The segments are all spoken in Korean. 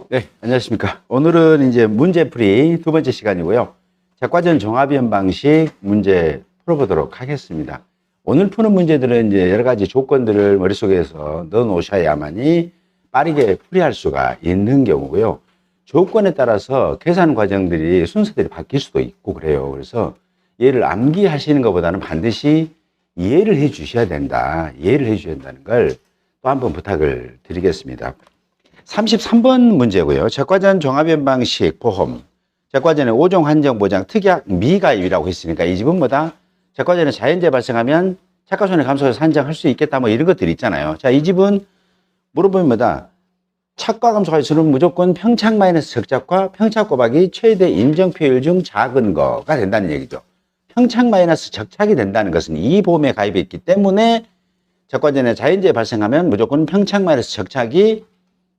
네, 안녕하십니까. 오늘은 이제 문제풀이 두 번째 시간이고요. jak과전 종합이론 방식 문제 풀어보도록 하겠습니다. 오늘 푸는 문제들은 이제 여러 가지 조건들을 머릿속에서 넣어 놓으셔야만이 빠르게 풀이할 수가 있는 경우고요. 조건에 따라서 계산 과정들이 순서들이 바뀔 수도 있고 그래요. 그래서 얘를 암기하시는 것보다는 반드시 이해를 해 주셔야 된다. 이해를 해 주셔야 된다는 걸 또 한번 부탁을 드리겠습니다. 33번 문제고요. jak과전 종합이론 방식 보험. jak과전의 5종 한정 보장 특약 미가입이라고 했으니까 이 집은 뭐다? jak과전에 자연재 발생하면 착가손해 감소해서 산정할 수 있겠다 뭐 이런 것들이 있잖아요. 자, 이 집은 물어보면 뭐다? 착과 감소 가수는 무조건 평착 마이너스 적작과 평착 곱하기 최대 인정표율 중 작은 거가 된다는 얘기죠. 평착 마이너스 적착이 된다는 것은 이 보험에 가입했기 때문에 jak과전에 자연재 발생하면 무조건 평착 마이너스 적착이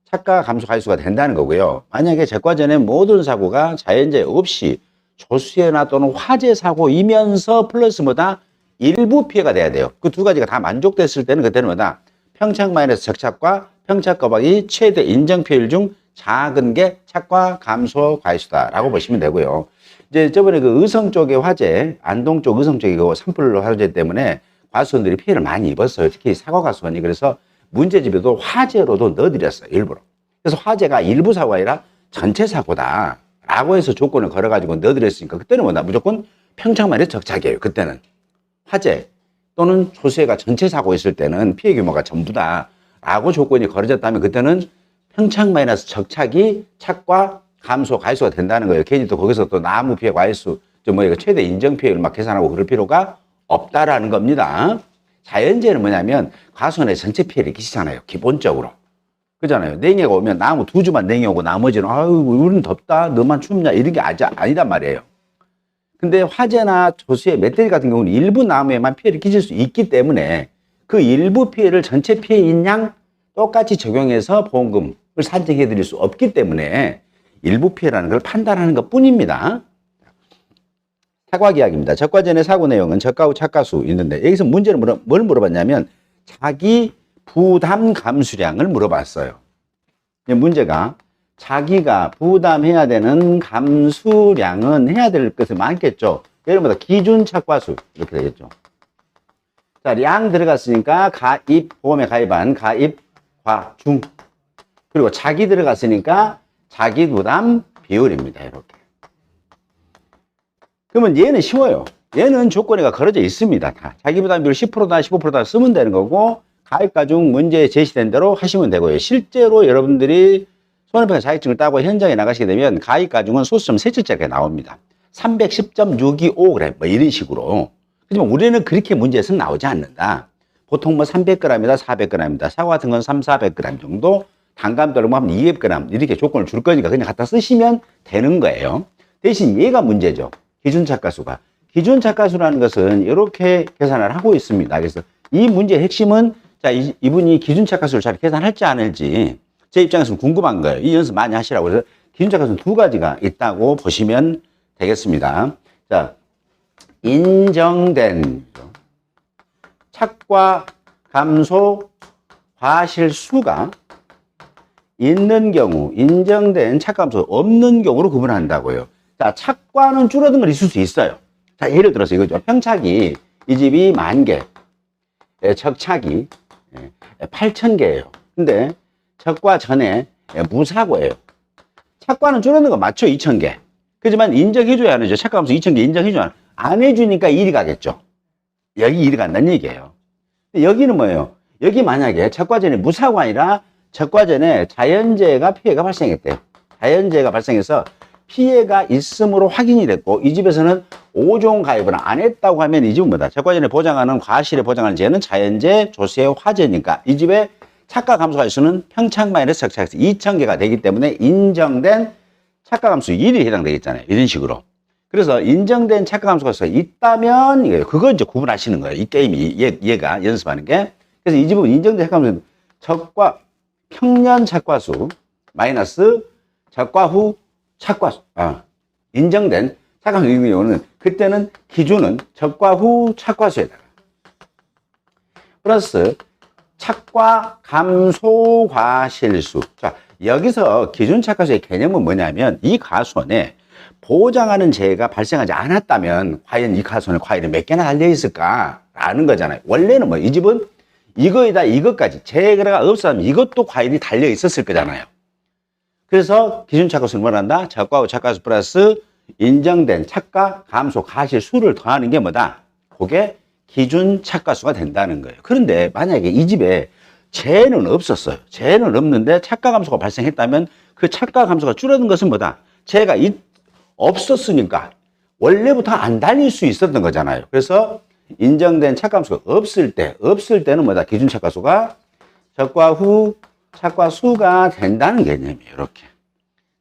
착가 감소 가수가 된다는 거고요. 만약에 jak과전의 모든 사고가 자연재 없이 조수해나 또는 화재 사고이면서 플러스 뭐다? 일부 피해가 돼야 돼요. 그 두 가지가 다 만족됐을 때는 그때는 뭐다? 평착 마이너스 적착과 평착 곱하기 최대 인정표율 중 작은 게 착과 감소 과수다라고 보시면 되고요. 이제 저번에 그 의성 쪽의 화재, 안동 쪽 의성 쪽의 그 산불 화재 때문에 과수원들이 피해를 많이 입었어요. 특히 사고 과수원이. 그래서 문제집에도 화재로도 넣어드렸어요. 일부러. 그래서 화재가 일부 사고가 아니라 전체 사고다 라고 해서 조건을 걸어가지고 넣어드렸으니까 그때는 뭐다? 무조건 평착만의 적착이에요. 그때는 화재 또는 조수해가 전체 사고 있을 때는 피해 규모가 전부다 라고 조건이 걸어졌다면 그때는 평착 마이너스 적착이 착과 감소 과수가 된다는 거예요. 괜히 또 거기서 또 나무 피해 과수 최대 인정 피해를 막 계산하고 그럴 필요가 없다라는 겁니다. 자연재해는 뭐냐면 과수원의 전체 피해를 끼치잖아요. 기본적으로. 그잖아요. 냉해가 오면 나무 두 주만 냉해 오고 나머지는 아유 우리는 덥다 너만 춥냐 이런 게 아니단 말이에요. 근데 화재나 조수의 멧돼지 같은 경우는 일부 나무에만 피해를 끼칠 수 있기 때문에 그 일부 피해를 전체 피해인 양 똑같이 적용해서 보험금을 산정해 드릴 수 없기 때문에 일부 피해라는 걸 판단하는 것 뿐입니다. 사과계약입니다. jak과전의 사고 내용은 적가 후 착가수 있는데 여기서 문제는 뭘 물어봤냐면 자기 부담 감수량을 물어봤어요. 문제가 자기가 부담해야 되는 감수량은 해야 될 것이 많겠죠. 예를 들어 기준 착과수 이렇게 되겠죠. 자, 량 들어갔으니까 가입 보험에 가입한 가입 과중 그리고 자기 들어갔으니까 자기 부담 비율입니다. 이렇게. 그러면 얘는 쉬워요. 얘는 조건에가 걸어져 있습니다. 다. 자기 부담 비율 10%다 15%다 쓰면 되는 거고 가입 과중 문제에 제시된 대로 하시면 되고요. 실제로 여러분들이 손해배상 자격증을 따고 현장에 나가시게 되면 가입 과중은 소수점 세 줄짜리가 나옵니다. 310.625g 뭐 이런 식으로. 하지만 우리는 그렇게 문제에서는 나오지 않는다. 보통 뭐 300g이다 400g이다. 사과 같은 건 300~400g 정도 단감 떨어지면 하면 200g 이렇게 조건을 줄 거니까 그냥 갖다 쓰시면 되는 거예요. 대신 얘가 문제죠. 기준 착가수가. 기준 착가수라는 것은 이렇게 계산을 하고 있습니다. 그래서 이 문제의 핵심은 자, 이분이 기준 착가수를 잘 계산할지 안 할지 제 입장에서는 궁금한 거예요. 이 연습 많이 하시라고. 그래서 기준 착가수는 두 가지가 있다고 보시면 되겠습니다. 자, 인정된 착과 감소 과실수가 있는 경우, 인정된 착감소 없는 경우로 구분한다고요. 자, 착과는 줄어든 건 있을 수 있어요. 자, 예를 들어서 이거죠. 평착이 이 집이 10,000개, 적착이 8,000개예요. 근데 적과 전에 무사고예요. 착과는 줄어든 거 맞죠? 2,000개. 그렇지만 인정해줘야 하죠. 착감소 2,000개 인정해줘야 안 해주니까 일이 가겠죠. 여기 일이 간다는 얘기예요. 여기는 뭐예요? 여기 만약에 착과 전에 무사고가 아니라 적과 전에 자연재해가 피해가 발생했대요. 자연재해가 발생해서 피해가 있음으로 확인이 됐고 이 집에서는 5종 가입을 안 했다고 하면 이 집은 뭐다? 적과 전에 보장하는 과실에 보장하는 재해는 자연재해, 조수해, 화재니까 이 집의 착가 감소 가수는 평착 마이너스 적착에서 2,000개가 되기 때문에 인정된 착가 감소 1이 해당되겠잖아요. 이런 식으로. 그래서 인정된 착가 감소 가수가 있다면 이거예요. 그거 이제 구분하시는 거예요. 이 게임이 얘가 연습하는 게. 그래서 이 집은 인정된 착가 감소는 적과 평년 착과수 마이너스 적과 후 착과수 인정된 착과수 같은 경우는 그때는 기준은 적과 후 착과수에다가 플러스 착과 감소 과실수. 자, 여기서 기준착과수의 개념은 뭐냐면 이 가수원에 보장하는 재해가 발생하지 않았다면 과연 이 가수원에 과일이 몇 개나 달려있을까라는 거잖아요. 원래는 뭐 이 집은 이거에다 이것까지 재해가 없었다면 이것도 과일이 달려있었을 거잖아요. 그래서 기준착과수는 뭐란다? 적과후 착과수 플러스 인정된 착과 감소 가실 수를 더하는 게 뭐다? 그게 기준착과수가 된다는 거예요. 그런데 만약에 이 집에 재해는 없었어요. 재해는 없는데 착과 감소가 발생했다면 그 착과 감소가 줄어든 것은 뭐다? 재해가 없었으니까 원래부터 안 달릴 수 있었던 거잖아요. 그래서 인정된 착과 감소가 없을 때는 뭐다? 기준착과수가 적과후 착과수가 된다는 개념이에요. 이렇게.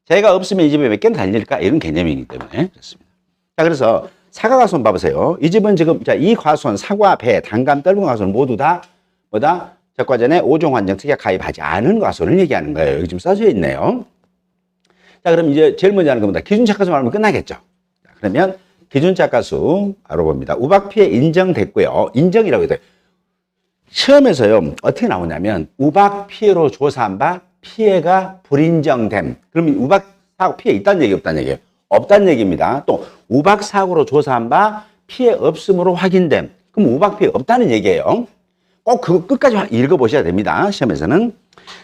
재해가 없으면 이 집에 몇 개는 달릴까? 이런 개념이기 때문에 그렇습니다. 자, 그래서 사과 가수원 봐보세요. 이 집은 지금 이 과수원 사과, 배, 단감, 떫은 과수원 모두 다 뭐다? 적과전에 5종 환경 특약 가입하지 않은 과수원을 얘기하는 거예요. 여기 지금 써져 있네요. 자, 그럼 이제 제일 먼저 하는 겁니다. 기준착과수 말하면 끝나겠죠. 자, 그러면 기준착과수 알아봅니다. 우박 피해 인정됐고요. 인정이라고 해요. 시험에서요, 어떻게 나오냐면 우박 피해로 조사한 바 피해가 불인정됨. 그러면 우박 사고 피해 있다는 얘기, 없다는 얘기예요? 없다는 얘기입니다. 또 우박 사고로 조사한 바 피해 없음으로 확인됨. 그럼 우박 피해 없다는 얘기예요. 꼭 그거 끝까지 읽어보셔야 됩니다. 시험에서는.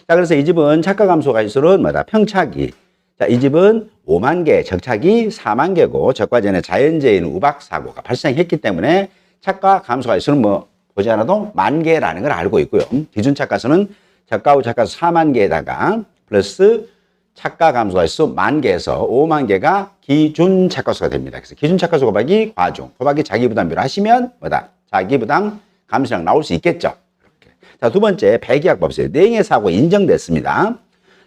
자, 그래서 이 집은 착과 감소 가실수는 뭐다? 평착이. 자, 이 집은 5만 개, 적착이 4만 개고 적과전에 자연재해인 우박 사고가 발생했기 때문에 착과 감소 가실수는 뭐 보지 않아도 10,000개라는 걸 알고 있고요. 기준 착과수는 적과후 착과수 4만 개에다가 플러스 착과 감소 가실수 10,000개에서 5만 개가 기준 착과수가 됩니다. 그래서 기준 착과수 곱하기 과중 곱하기 자기부담비로 하시면 뭐다? 자기부담 감소량 나올 수 있겠죠. 이렇게. 자, 두 번째 배기약 법세 냉해 사고 인정됐습니다.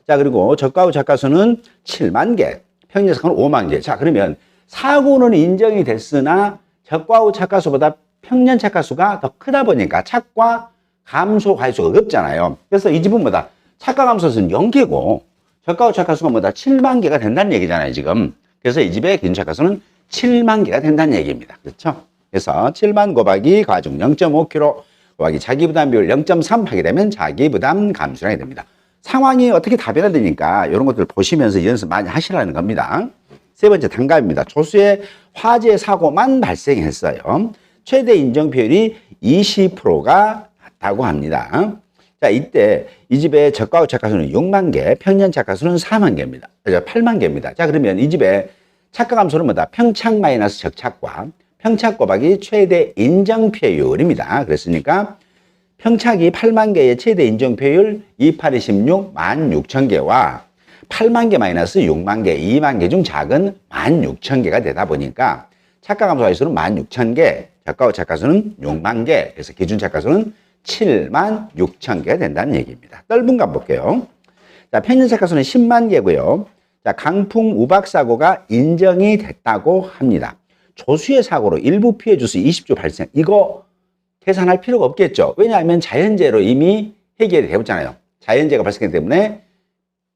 자, 그리고 적과후 착과수는 7만 개, 평균 사고는 5만 개. 자, 그러면 사고는 인정이 됐으나 적과후 착과수보다 평년 착과수가 더 크다 보니까 착과 감소 가실수가 없잖아요. 그래서 이 집은 뭐다? 착과 감소수는 0개고 적과후 착과수가 뭐다? 7만 개가 된다는 얘기잖아요, 지금. 그래서 이 집의 기준 착과수는 7만 개가 된다는 얘기입니다. 그렇죠? 그래서 7만 곱하기 과중 0.5kg 곱하기 자기부담 비율 0.3 하게 되면 자기부담 감소량이 됩니다. 상황이 어떻게 다 변화되니까 이런 것들 보시면서 연습 많이 하시라는 겁니다. 세 번째 단감입니다. 조수의 화재 사고만 발생했어요. 최대 인정 비율이 20%가 낮다고 합니다. 자, 이때 이 집의 적과후 착과수는 6만 개, 평년 착과수는 4만 개입니다. 8만 개입니다. 자, 그러면 이 집의 착과 감소는 뭐다? 평착 마이너스 적착과 평착 곱하기 최대 인정 피해율입니다. 그랬으니까 평착이 8만 개의 최대 인정 피해율 28, 26, 16,000개와 8만 개 마이너스 6만 개, 2만 개 중 작은 16,000개가 되다 보니까 착과 감소 가실수는 16,000개, 적과후 착과수는 6만 개, 그래서 기준 착과수는 76,000개가 된다는 얘기입니다. 떫은 감 볼게요. 자, 평년 착과수는 10만 개고요. 자, 강풍 우박 사고가 인정이 됐다고 합니다. 조수의 사고로 일부 피해 주수 20조 발생. 이거 계산할 필요가 없겠죠. 왜냐하면 자연재해로 이미 해결이 되었잖아요. 자연재해가 발생했기 때문에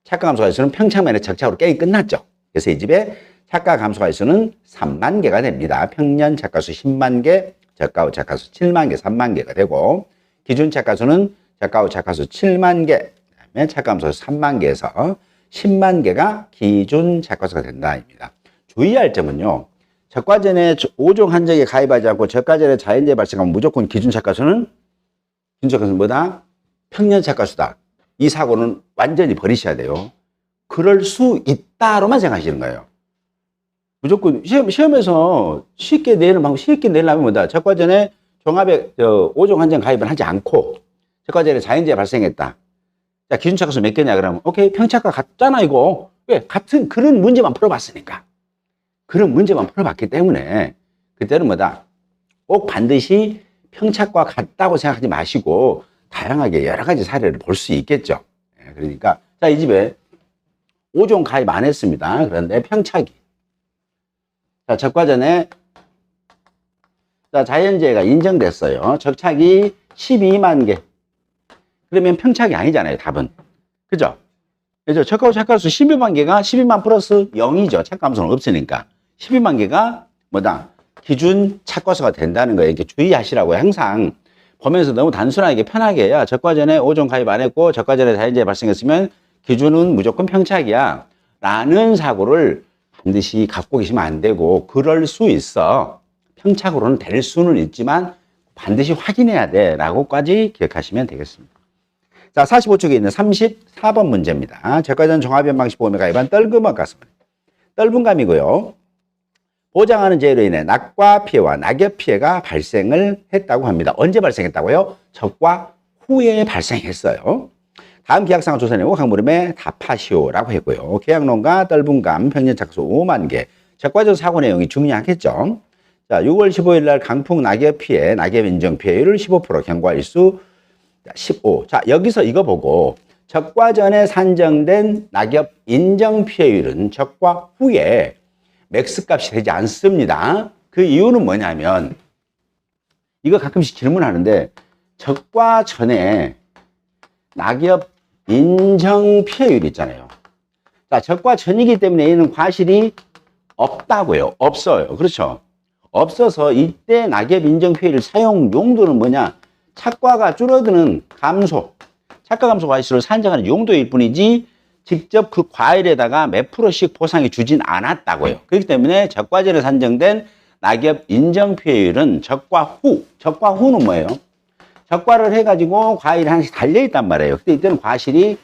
착과 감소 가실수는 평착 마이너스 적착으로 게임이 끝났죠. 그래서 이 집에 착과 감소 가실수는 3만 개가 됩니다. 평년 착과수 10만 개, 적과후 착과수 7만 개, 3만 개가 되고 기준 착과수는 적과후 착과수 7만 개, 그다음에 착과 감소 3만 개에서 10만 개가 기준 착과수가 된다입니다. 주의할 점은요. 적과전에 5종 한정에 가입하지 않고 적과전에 자연재해 발생하면 무조건 기준 착과수는 뭐다? 평년 착과수다. 이 사고는 완전히 버리셔야 돼요. 그럴 수 있다로만 생각하시는 거예요. 무조건 시험에서 쉽게 내는 방법, 쉽게 내려면 뭐다? 적과전에 종합에 5종 한정 가입을 하지 않고 적과전에 자연재해 발생했다. 자, 기준 착과수 몇 개냐 그러면 오케이, 평착과 같잖아 이거. 왜? 같은 그런 문제만 풀어봤으니까. 그런 문제만 풀어봤기 때문에 그때는 뭐다? 꼭 반드시 평착과 같다고 생각하지 마시고 다양하게 여러 가지 사례를 볼 수 있겠죠. 그러니까 자, 이 집에 5종 가입 안 했습니다. 그런데 평착이 자, 적과전에 자, 자연재해가 인정됐어요. 적착이 12만 개. 그러면 평착이 아니잖아요, 답은. 그죠? 그죠? 적과후 착과수 12만 개가 12만 플러스 0이죠. 착감소는 없으니까. 12만 개가 뭐다? 기준 착과수가 된다는 거예요. 이렇게 주의하시라고요. 항상 보면서 너무 단순하게 편하게 해야 적과전에 5종 가입 안 했고 적과전에 자연재해 발생했으면 기준은 무조건 평착이야 라는 사고를 반드시 갖고 계시면 안 되고, 그럴 수 있어. 평착으로는 될 수는 있지만 반드시 확인해야 돼 라고까지 기억하시면 되겠습니다. 자, 45쪽에 있는 34번 문제입니다. 제과전 종합변 방식 보험에 가입한 떨금업 가수입니다. 떨분감이고요. 보장하는 재해로 인해 낙과 피해와 낙엽 피해가 발생을 했다고 합니다. 언제 발생했다고요? 적과 후에 발생했어요. 다음 계약상을 조사 내고 각 물음에 답하시오라고 했고요. 계약론과 떨분감, 평년 착수 5만 개. 적과적 사고 내용이 중요하겠죠. 자, 6월 15일 날 강풍 낙엽 피해, 낙엽 인정 피해율 15%, 경과일수 15. 자, 여기서 이거 보고 적과 전에 산정된 낙엽 인정 피해율은 적과 후에 맥스 값이 되지 않습니다. 그 이유는 뭐냐면, 이거 가끔씩 질문하는데, 적과 전에 낙엽 인정 피해율 있잖아요. 자, 적과 전이기 때문에 얘는 과실이 없다고요. 없어요. 그렇죠. 없어서 이때 낙엽 인정 피해율 사용 용도는 뭐냐? 착과가 줄어드는 감소, 착과 감소 과실을 산정하는 용도일 뿐이지 직접 그 과일에다가 몇 프로씩 보상해 주진 않았다고요. 그렇기 때문에 적과전에 산정된 낙엽 인정 피해율은 적과 후는 뭐예요? 적과를 해가지고 과일이 하나씩 달려있단 말이에요. 근데 이때는 과실이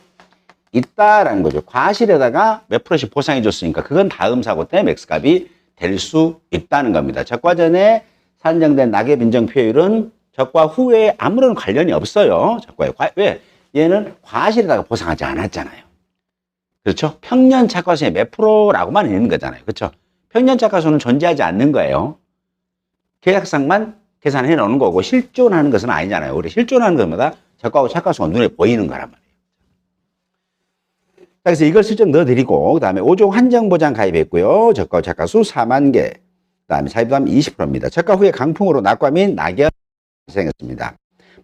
있다라는 거죠. 과실에다가 몇 프로씩 보상해 줬으니까 그건 다음 사고 때 맥스값이 될 수 있다는 겁니다. 적과전에 산정된 낙엽 인정 피해율은 적과 후에 아무런 관련이 없어요. 적과에. 왜? 얘는 과실에다가 보상하지 않았잖아요. 그렇죠? 평년 착과수의 몇 프로라고만 있는 거잖아요. 그렇죠? 평년 착과수는 존재하지 않는 거예요. 계약상만 계산해 놓는 거고 실존하는 것은 아니잖아요. 우리 실존하는 것마다 적과하고 착과수가 눈에 보이는 거란 말이에요. 자, 그래서 이걸 슬쩍 넣어드리고, 그 다음에 5종 한정보장 가입했고요. 적과하고 착과수 4만 개. 그 다음에 사입부담 20%입니다. 적과 후에 강풍으로 낙과 및 낙엽 발생했습니다.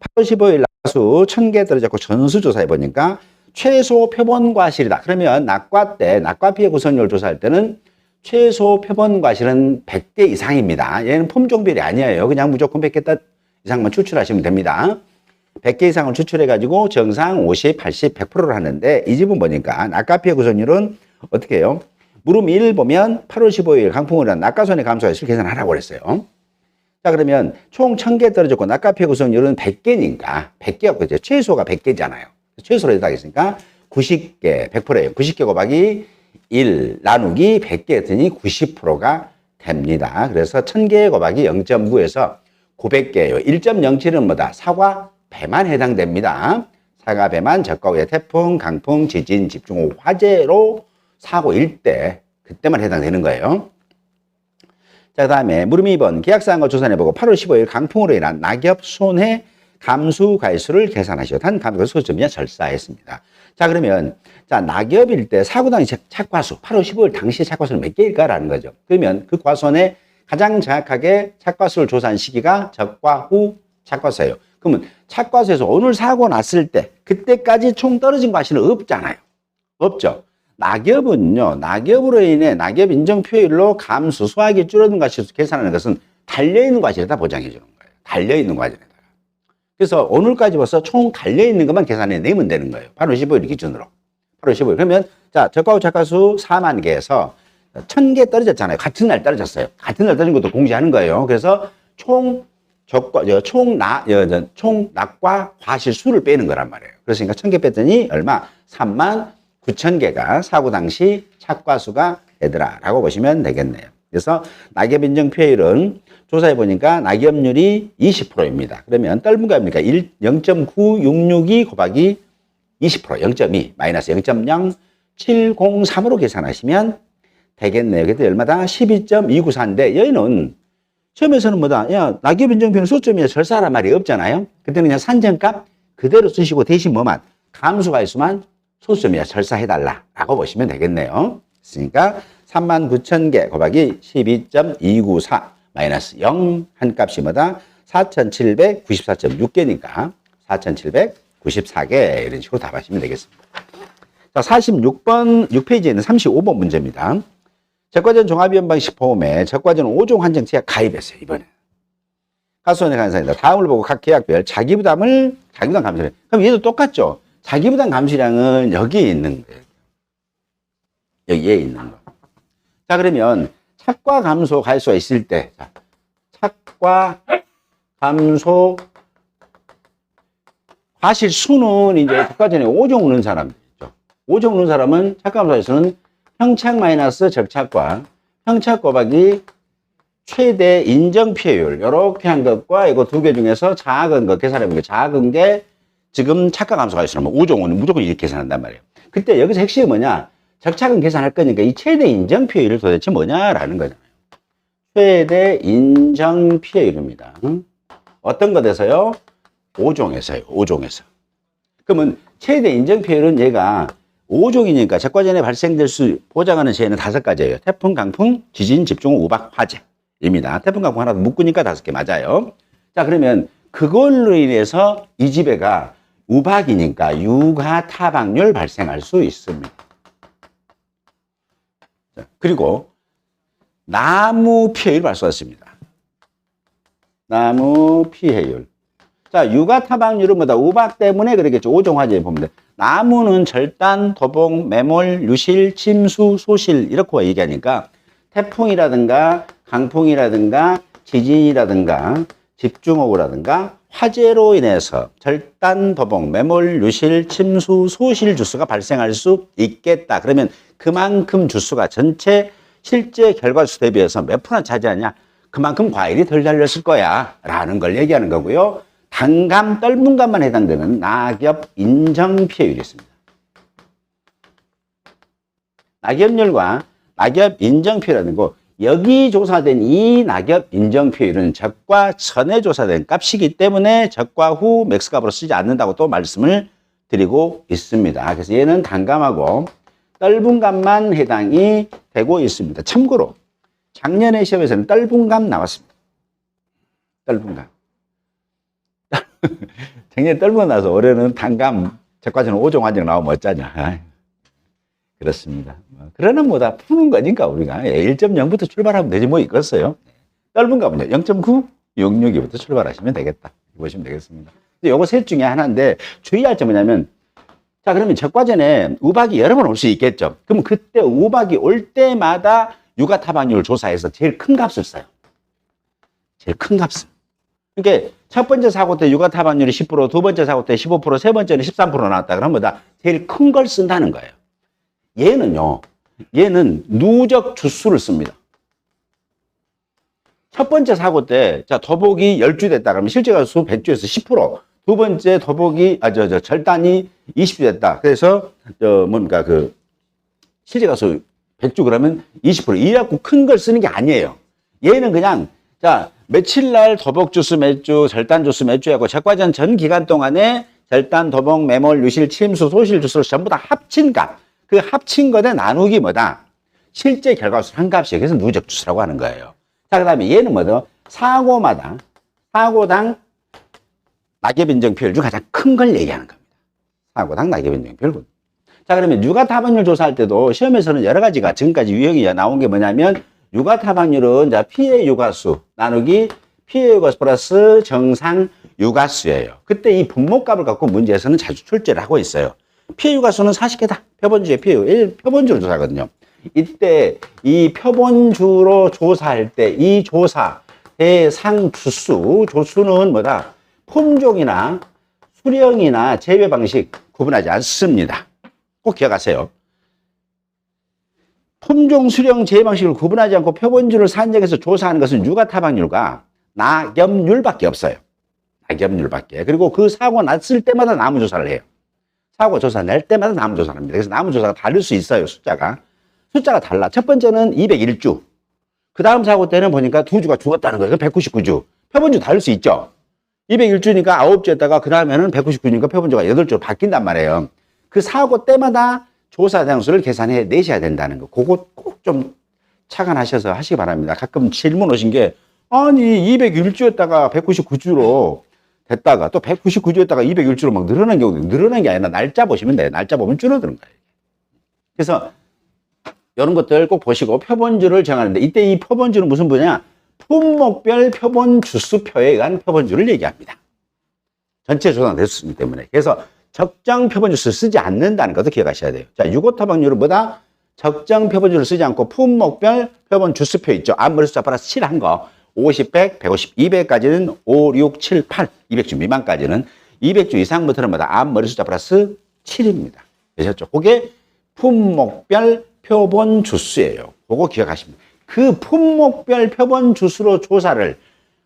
8월 15일 낙수 1000개 떨어졌고 전수조사해 보니까 최소 표본 과실이다. 그러면 낙과 때, 낙과 피해 구성률 조사할 때는 최소 표본 과실은 100개 이상입니다. 얘는 품종별이 아니에요. 그냥 무조건 100개 이상만 추출하시면 됩니다. 100개 이상을 추출해가지고 정상 50, 80, 100%를 하는데, 이 집은 보니까 낙과 피해 구성률은 어떻게 해요? 물음 1 보면 8월 15일 강풍으로 한 낙과손해 감소했을 계산하라고 그랬어요. 자, 그러면 총 1000개 떨어졌고 낙과 피해 구성률은 100개니까 100개가 이제 최소가 100개잖아요. 최소로 해당했으니까 90개, 100%예요. 90개 곱하기 1 나누기 100개 했더니 90%가 됩니다. 그래서 1000개 곱하기 0.9에서 900개예요. 1.07은 뭐다? 사과 배만 해당됩니다. 사과 배만 적과 후에 태풍, 강풍, 지진, 집중호우, 화재로 사고일 때 그때만 해당되는 거예요. 자, 그 다음에 물음 2번 계약사항을 조사해보고 8월 15일 강풍으로 인한 낙엽 손해 감수 과실수를 계산하시오. 단 감수 소점이야 절사했습니다. 자, 그러면 자, 낙엽일 때 사고 당시 착과수 8월 15일 당시 착과수는 몇 개일까라는 거죠. 그러면 그 과손에 가장 정확하게 착과수를 조사한 시기가 적과 후 착과수예요. 그러면 착과수에서 오늘 사고 났을 때 그때까지 총 떨어진 과실은 없잖아요. 없죠. 낙엽은요, 낙엽으로 인해 낙엽 인정 표율로 감수, 수확이 줄어든 과실수 계산하는 것은 달려있는 과실에다 보장해 주는 거예요. 달려있는 과실에다가. 그래서 오늘까지 벌써 총 달려있는 것만 계산해 내면 되는 거예요. 8월 15일 기준으로. 8월 15일. 그러면, 자, 적과후 착과수 4만 개에서 1000개 떨어졌잖아요. 같은 날 떨어졌어요. 같은 날 떨어진 것도 공지하는 거예요. 그래서 총 낙과 과실수를 빼는 거란 말이에요. 그러니까 1000개 뺐더니 얼마? 3만 9,000개가 사고 당시 착과수가 되더라라고 보시면 되겠네요. 그래서 낙엽 인정 피해율은 조사해 보니까 낙엽률이 20%입니다. 그러면 떨분감이니까 0.9662 곱하기 20%, 0.2 마이너스 0.0703으로 계산하시면 되겠네요. 그때 얼마다? 12.294인데 얘는 처음에서는 뭐다? 야, 낙엽 인정 피해는 소점이야 절사란 말이 없잖아요. 그때는 그냥 산정값 그대로 쓰시고 대신 뭐만? 감수가일수만 소수점이야 절사해달라라고 보시면 되겠네요. 그러니까 39,000개 곱하기 12.294 마이너스 0 한 값이 뭐다? 4,794.6개니까 4,794개 이런 식으로 답하시면 되겠습니다. 자, 46번 6페이지에 있는 35번 문제입니다. 적과전 종합위험방식 보험에 적과전 5종 한정 제약 가입했어요. 이번에 가수원의 간사입니다. 다음을 보고 각 계약별 자기부담 감소해. 그럼 얘도 똑같죠. 자기부담 감수량은 여기에 있는 거예요. 여기에 있는 거. 자, 그러면 착과 감소 갈수가 있을 때, 자, 착과 감소 과실 수는 이제 아까 전에 5종 오는 사람들이죠. 5종 오는 사람은 착과 감소에서는 평착 마이너스 적착과 평착 곱하기 최대 인정 피해율 이렇게 한 것과 이거 두 개 중에서 작은 거 계산해 보면 작은 게 지금 착과 감소가 있으면 5종은 무조건 이렇게 계산한단 말이에요. 그때 여기서 핵심이 뭐냐? 적착은 계산할 거니까 이 최대 인정 피해율이 도대체 뭐냐라는 거잖아요. 최대 인정 피해율입니다. 어떤 것에서요? 5종에서요. 5종에서. 그러면 최대 인정 피해율은 얘가 5종이니까 적과전에 발생될 수 보장하는 재해는 5가지예요. 태풍, 강풍, 지진, 집중, 우박, 화재입니다. 태풍, 강풍 하나 묶으니까 5개 맞아요. 자, 그러면 그걸로 인해서 이 집에가 우박이니까 유가 타박률 발생할 수 있습니다. 자, 그리고 나무 피해율 발생했습니다. 나무 피해율. 자, 유가 타박률은 뭐다? 우박 때문에 그러겠죠. 5종 화재에 보면 돼. 나무는 절단, 도봉, 매몰, 유실, 침수, 소실 이렇게 얘기하니까 태풍이라든가 강풍이라든가 지진이라든가 집중호우라든가 화재로 인해서 절단, 도봉, 매몰, 유실, 침수, 소실 주수가 발생할 수 있겠다. 그러면 그만큼 주수가 전체 실제 결과수 대비해서 몇 프로나 차지하냐? 그만큼 과일이 덜 달렸을 거야 라는 걸 얘기하는 거고요. 단감, 떫은감만 해당되는 낙엽 인정 피해율이 있습니다. 낙엽률과 낙엽 인정 피해율이라는 거, 여기 조사된 이 낙엽 인정 피해율은 적과 전에 조사된 값이기 때문에 적과 후 맥스값으로 쓰지 않는다고 또 말씀을 드리고 있습니다. 그래서 얘는 단감하고 떫은감만 해당이 되고 있습니다. 참고로 작년에 시험에서는 떫은감 나왔습니다. 떫은감. 작년에 떫은 나서 올해는 단감, 적과전은 5종 환경 나오면 어쩌냐. 아이, 그렇습니다. 그러나 뭐다 푸는 거니까 우리가 1.0부터 출발하면 되지 뭐 있겠어요. 떫은감은요 0.9, 0.62부터 출발하시면 되겠다. 보시면 되겠습니다. 요거 셋 중에 하나인데 주의할 점은 뭐냐면, 자, 그러면 적과전에 우박이 여러 번 올 수 있겠죠. 그럼 그때 우박이 올 때마다 유가 타박률 조사해서 제일 큰 값을 써요. 제일 큰 값을. 그러니까 첫 번째 사고 때 유가 타박률이 10%, 두 번째 사고 때 15%, 세 번째는 13% 나왔다. 그러면 뭐다? 제일 큰 걸 쓴다는 거예요. 얘는요, 얘는 누적 주수를 씁니다. 첫 번째 사고 때, 자, 도복이 10주 됐다. 그러면 실제가 수 100주에서 10%. 두 번째 도복이, 절단이 20주 됐다. 그래서, 뭡니까, 실제가 수 100주 그러면 20%. 이래갖고 큰 걸 쓰는 게 아니에요. 얘는 그냥, 자, 며칠 날 도복 주수 몇 주, 절단 주수 몇 주 하고 적과전 전 기간 동안에 절단, 도복, 매몰, 유실, 침수, 소실 주수를 전부 다 합친 값. 그 합친 것에 나누기 뭐다? 실제 결과수 한 값이에요. 그래서 누적 주수라고 하는 거예요. 자, 그 다음에 얘는 뭐다? 사고당 낙엽 인정 비율 중 가장 큰 걸 얘기하는 겁니다. 사고당 낙엽 인정 비율. 자, 그러면 유가 타박률 조사할 때도 시험에서는 여러 가지가 지금까지 유형이 나온 게 뭐냐면, 유가 타박률은 피해 유가수 나누기 피해 유가수 플러스 정상 유가수예요. 그때 이 분모값을 갖고 문제에서는 자주 출제를 하고 있어요. 피해 유가수는 40개다. 표본주의 피해, 표본주를 조사하거든요. 이때 이 표본주로 조사할 때 이 조사 대상 주수, 조수는 뭐다? 품종이나 수령이나 재배 방식 구분하지 않습니다. 꼭 기억하세요. 품종, 수령, 재배 방식을 구분하지 않고 표본주를 산정해서 조사하는 것은 유가 타박률과 낙엽률밖에 없어요. 낙엽률밖에. 그리고 그 사고 났을 때마다 나무 조사를 해요. 사고 조사 낼 때마다 나무 조사를 합니다. 그래서 나무 조사가 다를 수 있어요, 숫자가. 숫자가 달라. 첫 번째는 201주. 그 다음 사고 때는 보니까 2주가 죽었다는 거예요. 199주. 표본주 다를 수 있죠. 201주니까 9주였다가 그 다음에는 199주니까 표본주가 8주로 바뀐단 말이에요. 그 사고 때마다 조사 대상수를 계산해 내셔야 된다는 거. 그거 꼭 좀 착안하셔서 하시기 바랍니다. 가끔 질문 오신 게, 아니, 201주였다가 199주로 됐다가 또 199주였다가 201주로 막 늘어난 경우도 늘어난 게 아니라 날짜 보시면 돼요. 날짜 보면 줄어드는 거예요. 그래서 이런 것들 꼭 보시고 표본주를 정하는데, 이때 이 표본주는 무슨 부냐? 품목별 표본 주수표에 의한 표본주를 얘기합니다. 전체 조사가 됐기 때문에. 그래서 적정 표본주수 쓰지 않는다는 것도 기억하셔야 돼요. 자, 유고타박률은 뭐다? 적정 표본주를 쓰지 않고 품목별 표본 주수표 있죠. 앞머리 숫자 플러스 7 한 거. 50, 100, 150, 200까지는 5, 6, 7, 8, 200주 미만까지는 200주 이상부터는 뭐다? 앞머리 숫자 플러스 7입니다. 되셨죠? 그게 품목별 표본 주수예요. 그거 기억하십니다. 그 품목별 표본 주수로 조사를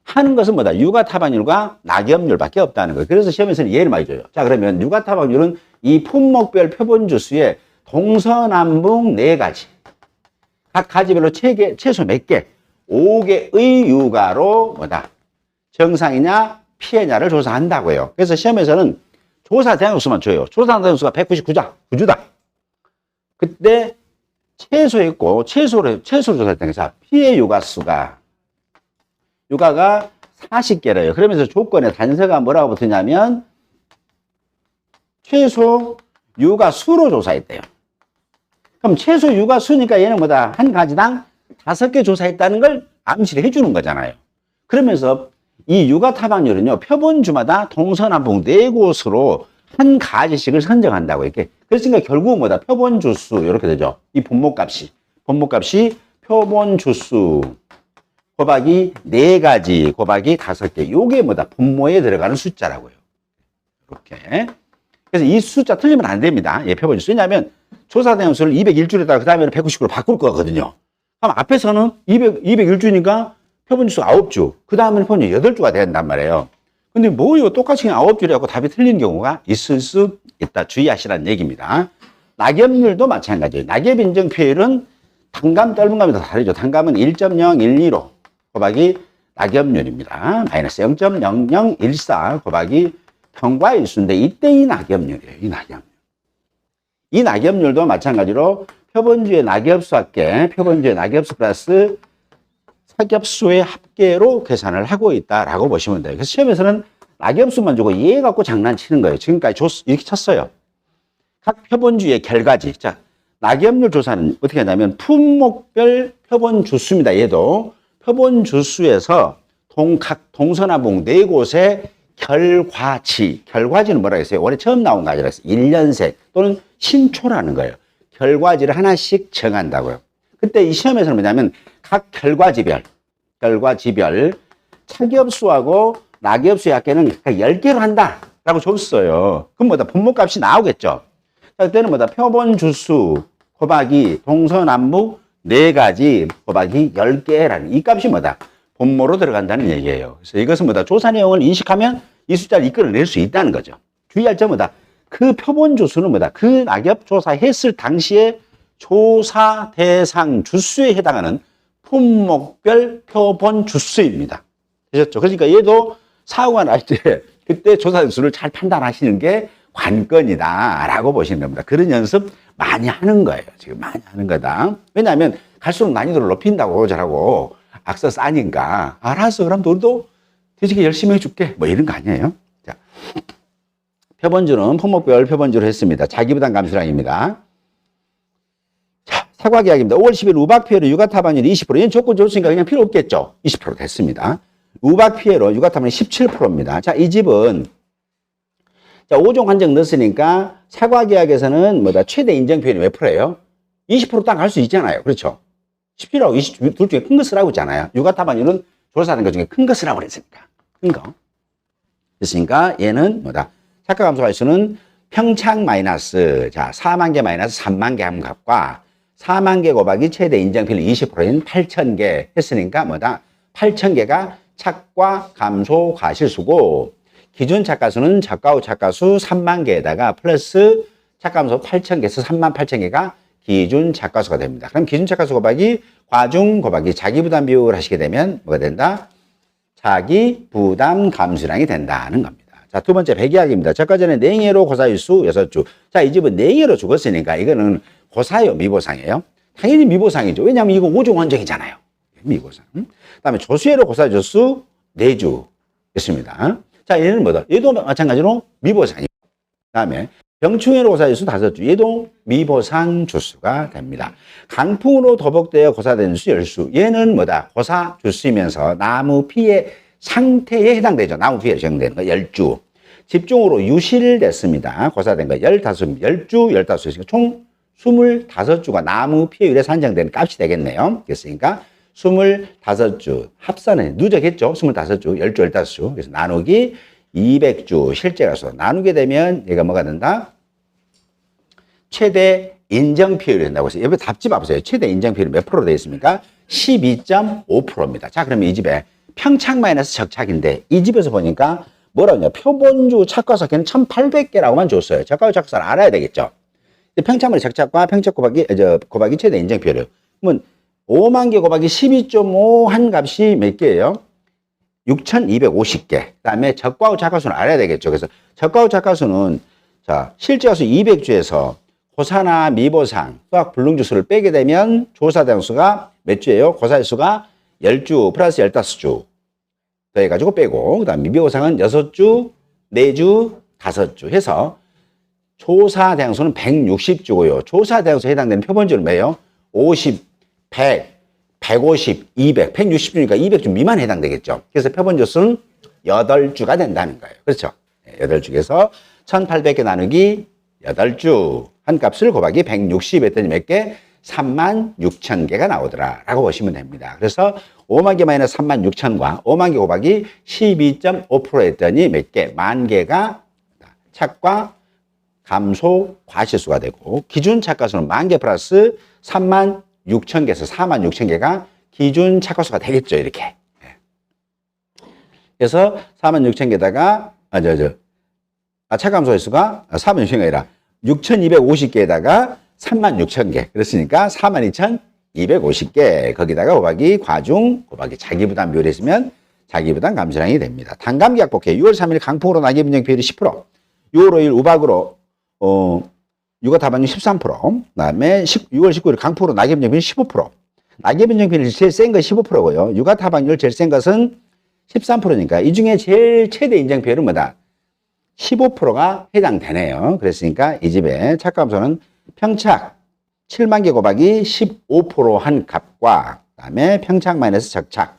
하는 것은 뭐다? 유가타박률과 낙엽률밖에 없다는 거예요. 그래서 시험에서는 예를 많이 줘요. 자, 그러면 유가타박률은 이 품목별 표본 주수의 동서남북 4가지. 각 가지별로 최소 몇 개? 5개의 유가로 뭐다? 정상이냐, 피해냐를 조사한다고요. 그래서 시험에서는 조사 대항수만 줘요. 조사 대항수가 199주다. 그때 최소 있고, 최소로 조사했다는 게, 피해 유가 수가, 유가가 40개래요. 그러면서 조건에 단서가 뭐라고 붙으냐면, 최소 유가 수로 조사했대요. 그럼 최소 유가 수니까 얘는 뭐다? 한 가지당 5개 조사했다는 걸 암시를 해주는 거잖아요. 그러면서 이 유가 타박률은요, 표본주마다 동서남북 4곳으로 한 가지씩을 선정한다고 이렇게. 그러니까 결국은 뭐다? 표본주수 이렇게 되죠. 이 분모값이 표본주수 곱하기 4가지 곱하기 5개. 요게 뭐다? 분모에 들어가는 숫자라고요. 이렇게. 그래서 이 숫자 틀리면 안 됩니다. 예, 표본주수. 왜냐하면 조사 대응수를 201주에다가 그 다음에는 190으로 바꿀 거거든요. 그럼 앞에서는 201주니까 표본주수 9주, 그 다음에는 표본주수 8주가 된단 말이에요. 근데 뭐 이거 똑같이 9주라고 답이 틀린 경우가 있을 수 있다. 주의하시라는 얘기입니다. 낙엽률도 마찬가지예요. 낙엽 인정 표율은 단감, 떫은감이 더 다르죠. 단감은 1.012로 곱하기 낙엽률입니다. 마이너스 0.0014 곱하기 평과일수인데 이때 이 낙엽률이에요. 이 낙엽률도 마찬가지로 표본주의 낙엽수 합계, 표본주의 낙엽수 플러스 사겹수의 합계로 계산을 하고 있다라고 보시면 돼요. 그래서 시험에서는 낙엽수만 주고 얘 갖고 장난치는 거예요. 지금까지 이렇게 쳤어요. 각 표본주의 결과지. 자, 낙엽률 조사는 어떻게 하냐면 품목별 표본주수입니다. 얘도 표본주수에서 각 동서남북 4곳의 결과지는 뭐라고 했어요? 올해 처음 나온 거 아니라 1년생 또는 신초라는 거예요. 결과지를 하나씩 정한다고요. 그때 이 시험에서는 뭐냐면 각 결과지별 차기업수하고 낙엽수의 합계는 각 10개로 한다라고 줬어요. 그럼 뭐다? 분모값이 나오겠죠. 자, 그때는 뭐다? 표본주수 곱하기 동서남북 4가지 곱하기 10개라는 이 값이 뭐다? 분모로 들어간다는 얘기예요. 그래서 이것은 뭐다? 조사 내용을 인식하면 이 숫자를 이끌어낼 수 있다는 거죠. 주의할 점은 뭐다? 그 표본주수는 뭐다? 그 낙엽 조사했을 당시에 조사 대상 주수에 해당하는 품목별 표본 주수입니다. 되셨죠? 그러니까 얘도 사고가 날 때 그때 조사 주수를 잘 판단하시는 게 관건이다라고 보시는 겁니다. 그런 연습 많이 하는 거예요. 지금 많이 하는 거다. 왜냐하면 갈수록 난이도를 높인다고 저라고 악서 싸니까 알았어. 그럼 너도 되게 열심히 해줄게. 뭐 이런 거 아니에요. 자, 표본주는 품목별 표본주로 했습니다. 자기부담 감수량입니다. 사과 계약입니다. 5월 10일 우박 피해로 유가 타반율 20%. 얘는 조건 줬으니까 그냥 필요 없겠죠. 20% 됐습니다. 우박 피해로 유가 타반율 17%입니다. 자, 이 집은 자, 5종 한정 넣었으니까 사과 계약에서는 뭐다? 최대 인정 표현이 몇 프로예요? 20% 딱 할 수 있잖아요. 그렇죠? 17하고 20, 둘 중에 큰 것을 하고 있잖아요. 유가 타반율은 조사하는 것 중에 큰 것을 하고 그랬으니까. 큰 거. 됐으니까 얘는 뭐다? 착각 감소 할수는 평창 마이너스, 자, 4만 개 마이너스 3만 개 함값과 4만 개 곱하기 최대 인정필 20%인 8,000개 했으니까 뭐다? 8,000개가 착과 감소 과실수고 기준 착가수는 착가 후 착가수 3만 개에다가 플러스 착감소 8,000개에서 3만 8,000개가 기준 착가수가 됩니다. 그럼 기준 착가수 곱하기 과중 곱하기 자기부담 비율을 하시게 되면 뭐가 된다? 자기부담 감수량이 된다는 겁니다. 자, 두 번째 배기약입니다. 저가전에 냉해로 고사일수 6주. 자, 이 집은 냉해로 죽었으니까 이거는 고사예요, 미보상이에요? 당연히 미보상이죠. 왜냐하면 이거 5종 원정이잖아요. 미보상. 그다음에 조수해로 고사일수 4주 있습니다. 자, 얘는 뭐다? 얘도 마찬가지로 미보상이고. 그다음에 병충해로 고사일수 5주. 얘도 미보상 주수가 됩니다. 강풍으로 도복되어 고사된 수 10수. 얘는 뭐다? 고사 주수이면서 나무 피해 상태에 해당되죠. 나무 피해 적용되는 거 10주. 집중으로 유실됐습니다. 고사된 거 15, 10주, 15주, 총 25주가 나무 피해율에 산정된 값이 되겠네요. 그랬으니까 25주 합산은 누적했죠. 25주, 10주, 15주. 그래서 나누기 200주 실제라서 나누게 되면 얘가 뭐가 된다? 최대 인정 피해율이 된다고 해서 옆에 답지 봐보세요. 최대 인정 피해율이 몇 프로로 되어 있습니까? 12.5%입니다. 자, 그러면 이 집에 평착 마이너스 적착인데 이 집에서 보니까 뭐라고 하냐? 표본주 착과석에는 1800개라고만 줬어요. 적과수 착과석을 알아야 되겠죠. 평착 마이너스 적착과 평착 곱하기 최대 인정 피해율. 그러면 5만 개 곱하기 12.5 한 값이 몇 개예요? 6,250개. 그 다음에 적과후 착과수는 알아야 되겠죠. 그래서 적과후 착과수는 자, 실제가수 200주에서 고사나 미보상, 수학 불능주수를 빼게 되면 조사대항 수가 몇 주예요? 고사의 수가 10주 플러스 15주 더해가지고 빼고, 그 다음 미보상은 6주, 4주, 5주 해서 조사대항 수는 160주고요. 조사대항 수에 해당되는 표본주는 뭐예요? 50, 100, 150, 200, 160주니까 200주 미만 해당되겠죠. 그래서 표본주 수는 8주가 된다는 거예요. 그렇죠? 8주에서 1800개 나누기 8주 한 값을 곱하기 160 했더니 몇 개? 36,000개가 나오더라 라고 보시면 됩니다. 그래서 5만 개 마이너스 36,000과 5만 개 곱하기 12.5% 했더니 몇 개? 만 개가 착과 감소 과실수가 되고, 기준 착과수는 만 개 플러스 36,000개에서 46,000개가 기준 착과수가 되겠죠. 이렇게. 그래서 46,000개다가 착감소의 수가 46,000개가 아니라 6,250개에다가 36,000개. 그랬으니까 42,250개. 거기다가 곱하기 과중, 곱하기 자기부담 비율이 있으면 자기부담 감소량이 됩니다. 단감기 약복해 6월 3일 강풍으로 낙엽 인정 비율이 10%, 6월 5일 우박으로 육아 다반용 13%, 그다음에 6월 19일 강풍으로 낙엽 인정 비율이 15%. 낙엽 인정 비율이 제일 센 거 15%고요. 육아 다반용률 제일 센 것은 13%니까 이 중에 제일 최대 인정 비율은 뭐다? 15%가 해당되네요. 그랬으니까 이 집의 착감소는 평착 7만 개 곱하기 15% 한 값과 그다음에 평착 마이너스 적착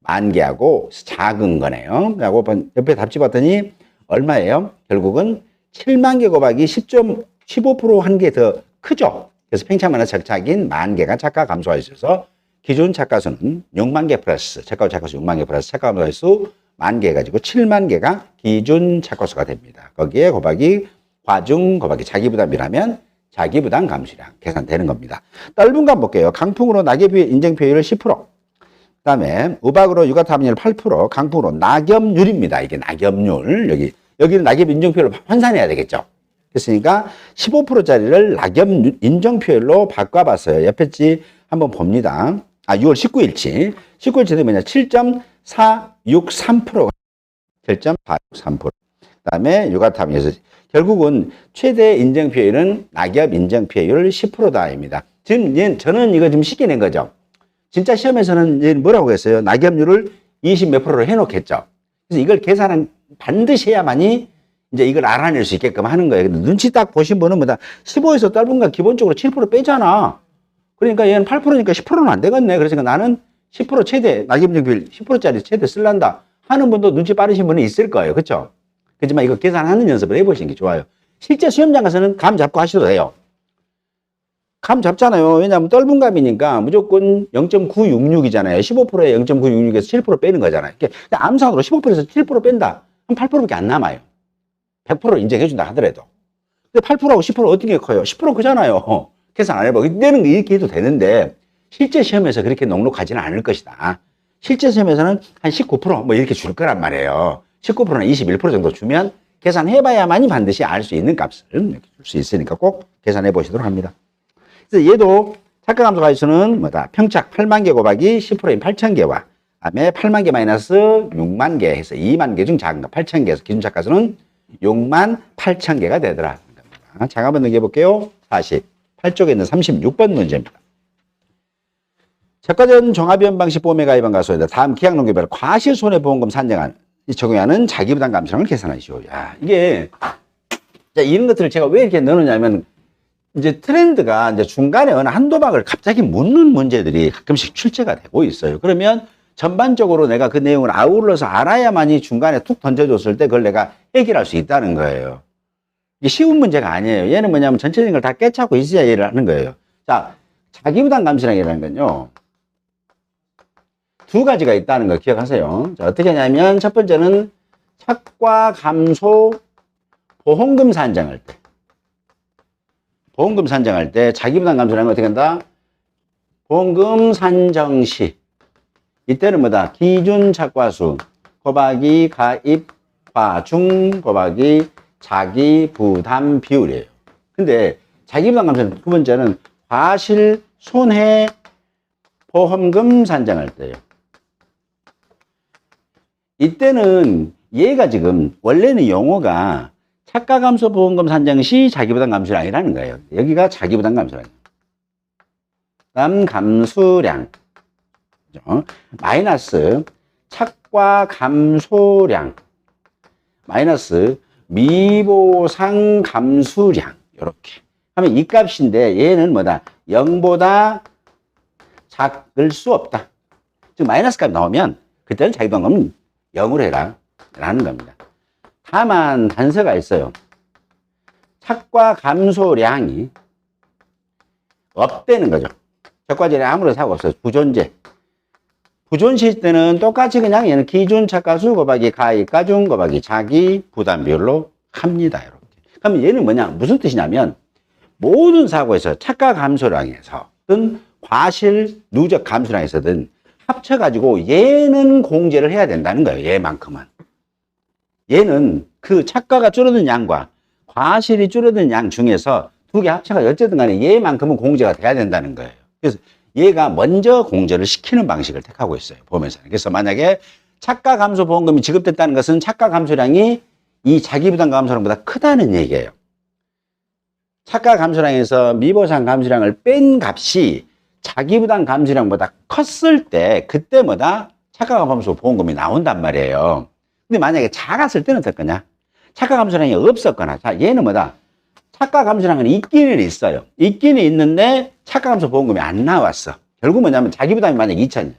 만 개하고 작은 거네요. 라고 옆에 답지 봤더니 얼마예요? 결국은 7만 개 곱하기 15% 한 개 더 크죠. 그래서 평착 마이너스 적착인 만 개가 착가 감소할 수 있어서 기준 착가수는 6만 개 플러스 착가후 착가수 6만 개 플러스 착가 감소할 수 만 개 가지고 7만 개가 기준 착과수가 됩니다. 거기에 곱하기 과중 곱하기 자기부담이라면 자기부담 감소량 계산되는 겁니다. 넓은 값 볼게요. 강풍으로 낙엽 인정 비율 10%. 그다음에 우박으로 육아탐률 8%. 강풍으로 낙엽률입니다. 이게 낙엽률. 여기는 낙엽 인정 비율을 환산해야 되겠죠. 그랬으니까 15%짜리를 낙엽 인정 비율로 바꿔봤어요. 옆에 지 한번 봅니다. 6월 19일치. 19일치는 뭐냐? 7.463%가 7.463%. 그다음에 육아탐에서 결국은 최대 인정 피해율은 낙엽 인정 피해율 10%다입니다. 지금 저는 이거 좀 쉽게 낸 거죠. 진짜 시험에서는 뭐라고 했어요? 낙엽률을 20 몇 프로로 해놓겠죠. 그래서 이걸 계산은 반드시 해야만이 이제 이걸 알아낼 수 있게끔 하는 거예요. 근데 눈치 딱 보신 분은 뭐다? 15에서 짧은 건 기본적으로 7% 빼잖아. 그러니까 얘는 8%니까 10%는 안 되겠네. 그래서 나는 10% 최대, 낙엽인정 비율 10%짜리 최대 쓸란다 하는 분도 눈치 빠르신 분이 있을 거예요. 그렇죠? 그렇지만 이거 계산하는 연습을 해보시는 게 좋아요. 실제 시험장 가서는 감 잡고 하셔도 돼요. 감 잡잖아요. 왜냐하면 떫은 감이니까 무조건 0.966이잖아요. 15%에 0.966에서 7% 빼는 거잖아요. 그러니까 암산으로 15%에서 7% 뺀다. 한 8%밖에 안 남아요. 100% 인정해준다 하더라도. 근데 8%하고 10% 어떤 게 커요? 10% 크잖아요. 계산 안 해봐. 이때는 이렇게 해도 되는데 실제 시험에서 그렇게 넉넉하지는 않을 것이다. 실제 시험에서는 한 19% 이렇게 줄 거란 말이에요. 19%나 21% 정도 주면 계산해봐야만이 반드시 알 수 있는 값을 줄 수 있으니까 꼭 계산해 보시도록 합니다. 그래서 얘도 착각함수 가지수는 뭐다? 평착 8만 개 곱하기 10%인 8천 개와 그다음에 8만 개 마이너스 6만 개 해서 2만 개 중 작은 거 8천 개에서 기준 착가수는 6만 8천 개가 되더라. 자, 한번 넘겨볼게요. 48쪽에 있는 36번 문제입니다. 적과전 종합위원 방식 보험에 가입한 가수입니다. 다음 기약농기별 과실손해보험금 산정한 적용하는 자기부담 감소량을 계산하시오. 야, 이게 이런 것들을 제가 왜 이렇게 넣느냐면 이제 트렌드가 이제 중간에 어느 한두 박을 갑자기 묻는 문제들이 가끔씩 출제가 되고 있어요. 그러면 전반적으로 내가 그 내용을 아울러서 알아야만이 중간에 툭 던져줬을 때 그걸 내가 해결할 수 있다는 거예요. 이게 쉬운 문제가 아니에요. 얘는 뭐냐면 전체적인 걸 다 깨차고 있어야 이해를 하는 거예요. 자, 자기부담 감소량이라는 건요, 두 가지가 있다는 거 기억하세요. 자, 어떻게 하냐면 첫 번째는 착과 감소 보험금 산정할 때, 보험금 산정할 때 자기부담 감소량은 어떻게 한다? 보험금 산정 시 이때는 뭐다? 기준 착과수 곱하기 가입 과중 곱하기 자기 부담 비율이에요. 근데 자기 부담 감소는 두 번째는 과실 손해 보험금 산정할 때예요. 이때는 얘가 지금 원래는 용어가 착가 감소 보험금 산정 시 자기 부담 감소량이라는 거예요. 여기가 자기 부담 감소량. 그다음 감수량. 마이너스 착과 감소량 마이너스 미보상 감수량 이렇게 하면 이 값인데 얘는 뭐다? 0보다 작을 수 없다. 즉 마이너스 값이 나오면 그때는 자기부담금은 0으로 해라 라는 겁니다. 다만 단서가 있어요. 착과 감소량이 없다는 거죠. 적과전에 아무런 사고 없어요. 부존재. 부존시 때는 똑같이 그냥 얘는 기준 착가수 곱하기 가입 가중 곱하기 자기 부담 비율로 합니다. 이렇게. 그럼 얘는 뭐냐? 무슨 뜻이냐면 모든 사고에서 착가 감소량에서든 과실 누적 감소량에서든 합쳐가지고 얘는 공제를 해야 된다는 거예요. 얘만큼은. 얘는 그 착가가 줄어든 양과 과실이 줄어든 양 중에서 두 개 합쳐가 어쨌든 간에 얘만큼은 공제가 돼야 된다는 거예요. 그래서 얘가 먼저 공제를 시키는 방식을 택하고 있어요. 보험회사는. 그래서 만약에 착가 감소 보험금이 지급됐다는 것은 착가 감소량이 이 자기부담 감소량보다 크다는 얘기예요. 착가 감소량에서 미보상 감소량을 뺀 값이 자기부담 감소량보다 컸을 때 그때마다 착가 감소 보험금이 나온단 말이에요. 근데 만약에 작았을 때는 어떨 거냐? 착가 감소량이 없었거나, 자, 얘는 뭐다? 착가 감소량은 있기는 있어요. 있기는 있는데 착가 감소 보험금이 안 나왔어. 결국 뭐냐면 자기 부담이 만약 2,000이야.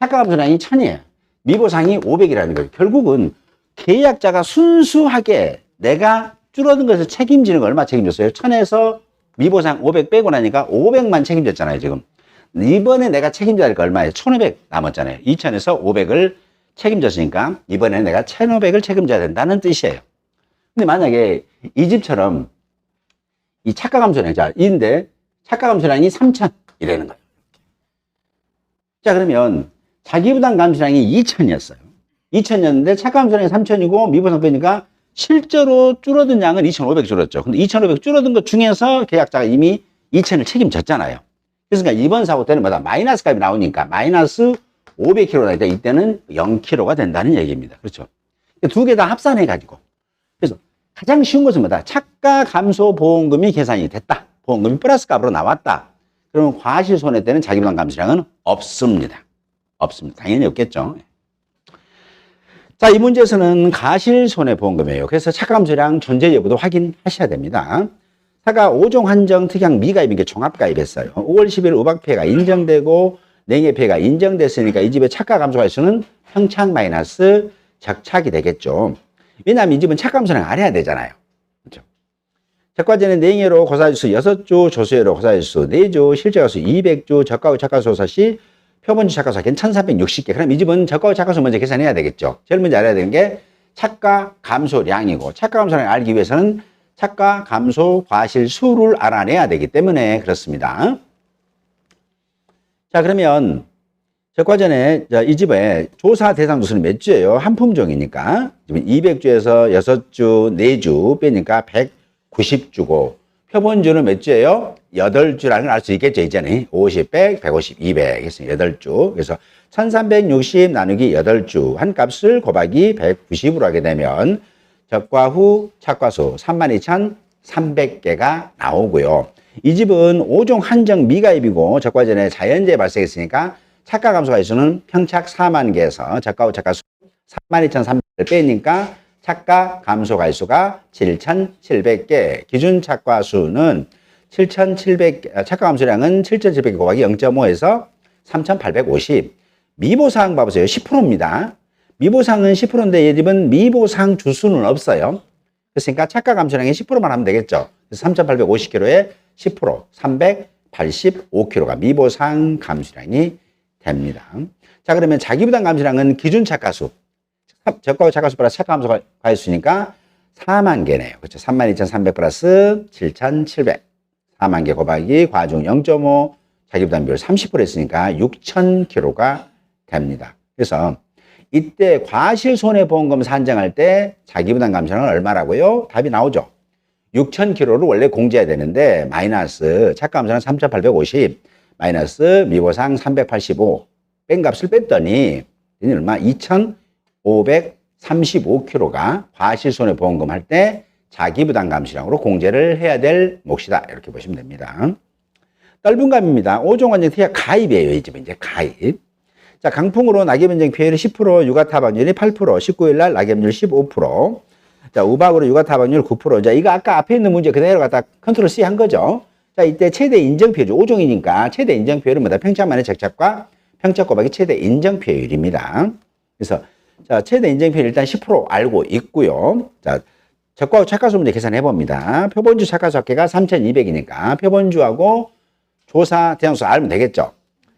착가 감소량이 1,000이에요. 미보상이 500이라는 거예요. 결국은 계약자가 순수하게 내가 줄어든 것을 책임지는 거 얼마 책임졌어요? 1,000에서 미보상 500 빼고 나니까 500만 책임졌잖아요, 지금. 이번에 내가 책임져야 할 거 얼마예요? 1,500 남았잖아요. 2,000에서 500을 책임졌으니까 이번에 내가 1,500을 책임져야 된다는 뜻이에요. 근데 만약에 이 집처럼 이 착가 감소량, 자, 인데 착가 감소량이 3,000이라는 거예요. 자, 그러면 자기부담 감소량이 2,000이었어요. 2,000이었는데 착가 감소량이 3,000이고 미보상 빼니까 실제로 줄어든 양은 2,500 줄었죠. 근데 2,500 줄어든 것 중에서 계약자가 이미 2,000을 책임졌잖아요. 그러니까 이번 사고 때는 뭐다? 마이너스 값이 나오니까 마이너스 500kg가 나니까 이때는 0kg가 된다는 얘기입니다. 그렇죠? 두 개 다 합산해가지고. 그래서 가장 쉬운 것은 뭐다? 착가 감소 보험금이 계산이 됐다. 보험금이 플러스 값으로 나왔다. 그러면 과실손해 때는 자기부담 감소량은 없습니다. 없습니다. 당연히 없겠죠. 자, 이 문제에서는 가실손해보험금이에요. 그래서 착가 감소량 존재 여부도 확인하셔야 됩니다. 사가 5종 한정 특약 미가입인 게 종합가입했어요. 5월 10일 우박피해가 인정되고 냉해피해가 인정됐으니까 이 집의 착가 감소가수는 평착 마이너스 적착이 되겠죠. 왜냐하면 이 집은 착가 감소량 알아야 되잖아요. 그렇죠? 적과전에 냉해로 고사지수 6주, 조수해로 고사지수 4주, 실제가수 200주, 적가후 착가소사 시 표본주 착가수는 1360개. 그럼 이 집은 적가후 착가수 먼저 계산해야 되겠죠. 제일 먼저 알아야 되는 게 착가 감소량이고, 착가 감소량을 알기 위해서는 착가 감소 과실수를 알아내야 되기 때문에 그렇습니다. 자, 그러면 적과전에 이 집의 조사 대상 주수는 몇 주예요? 한 품종이니까 200주에서 6주, 4주 빼니까 190주고 표본주는 몇 주예요? 8주라는 걸 알 수 있겠죠, 이제는. 50, 100, 150, 200 했으니 8주. 그래서 1360 나누기 8주 한 값을 곱하기 190으로 하게 되면 적과 후 착과수 32,300개가 나오고요. 이 집은 5종 한정 미가입이고 적과전에 자연재해 발생했으니까 착가 감소가수는 평착 4만 개에서 적가 후 착가수 32,300을 빼니까 착가 감소가수가 7,700개. 기준 착과수는 7,700, 착가 감소량은 7,700개 곱하기 0.5에서 3,850. 미보상 봐보세요. 10%입니다. 미보상은 10%인데 이 집은 미보상 주수는 없어요. 그러니까 착가 감소량이 10%만 하면 되겠죠. 그래서 3,850kg에 10%, 385kg가 미보상 감소량이 됩니다. 자, 그러면 자기부담 감소량은 기준 착가수. 저가 착가수보다 착가 감소 가수니까 4만 개네요. 그렇죠. 32,300 플러스 7,700. 4만 개 곱하기 과중 0.5, 자기부담 비율 30% 했으니까 6,000kg가 됩니다. 그래서 이때 과실손해보험금 산정할 때 자기부담 감소량은 얼마라고요? 답이 나오죠. 6,000kg를 원래 공제해야 되는데 마이너스 착가 감소량 3,850 마이너스 미보상 385 뺀 값을 뺐더니 얼마? 2,535kg가 과실손해보험금 할 때 자기부담 감소량으로 공제를 해야 될 몫이다. 이렇게 보시면 됩니다. 떨분감입니다. 5종 원정 특약 가입이에요. 이 집은 이제 가입. 자, 강풍으로 낙엽변정 피해율이 10%, 유가타박률이 8%, 19일 날 낙엽률 15%. 자, 우박으로 유가타박률 9%. 자, 이거 아까 앞에 있는 문제 그대로 갖다 컨트롤 C 한 거죠. 자, 이때 최대 인정 피해율 5종이니까 최대 인정 피해율은 뭐다? 평착만의 적착과 평착 곱하기 최대 인정 피해율입니다. 그래서 자, 최대 인정 피해율 일단 10% 알고 있고요. 자, 적과후 착가수 문제 계산해 봅니다. 표본주 착가수 합계가 3,200이니까 표본주하고 조사 대상수 알면 되겠죠.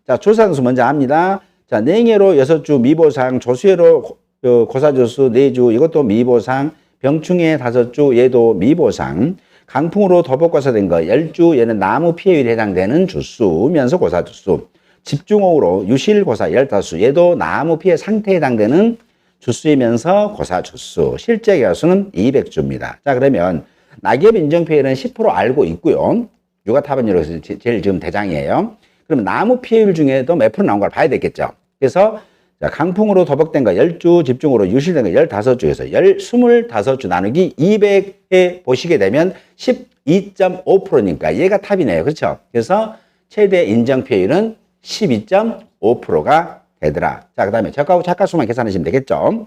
자, 조사 대상수 먼저 압니다. 자, 냉해로 6주 미보상, 조수해로 고사조수 4주, 이것도 미보상, 병충해 5주, 얘도 미보상, 강풍으로 도복고사된 거 10주, 얘는 나무 피해율에 해당되는 주수면서 고사주수, 집중호우로 유실고사 15수, 얘도 나무 피해 상태에 해당되는 주수이면서 고사주수, 실제 개수는 200주입니다. 자, 그러면 낙엽 인정피해율은 10% 알고 있고요. 유가타반율에서 제일 지금 대장이에요. 그러면 나무 피해율 중에도 몇 프로 나온 걸 봐야 되겠죠. 그래서 자, 강풍으로 도복된 거 10주, 집중으로 유실된 거 15주에서 25주 나누기 200에 보시게 되면 12.5%니까 얘가 탑이네요. 그렇죠? 그래서 최대 인정 피해율은 12.5%가 되더라. 자, 그 다음에 적하고 착가수만 계산하시면 되겠죠.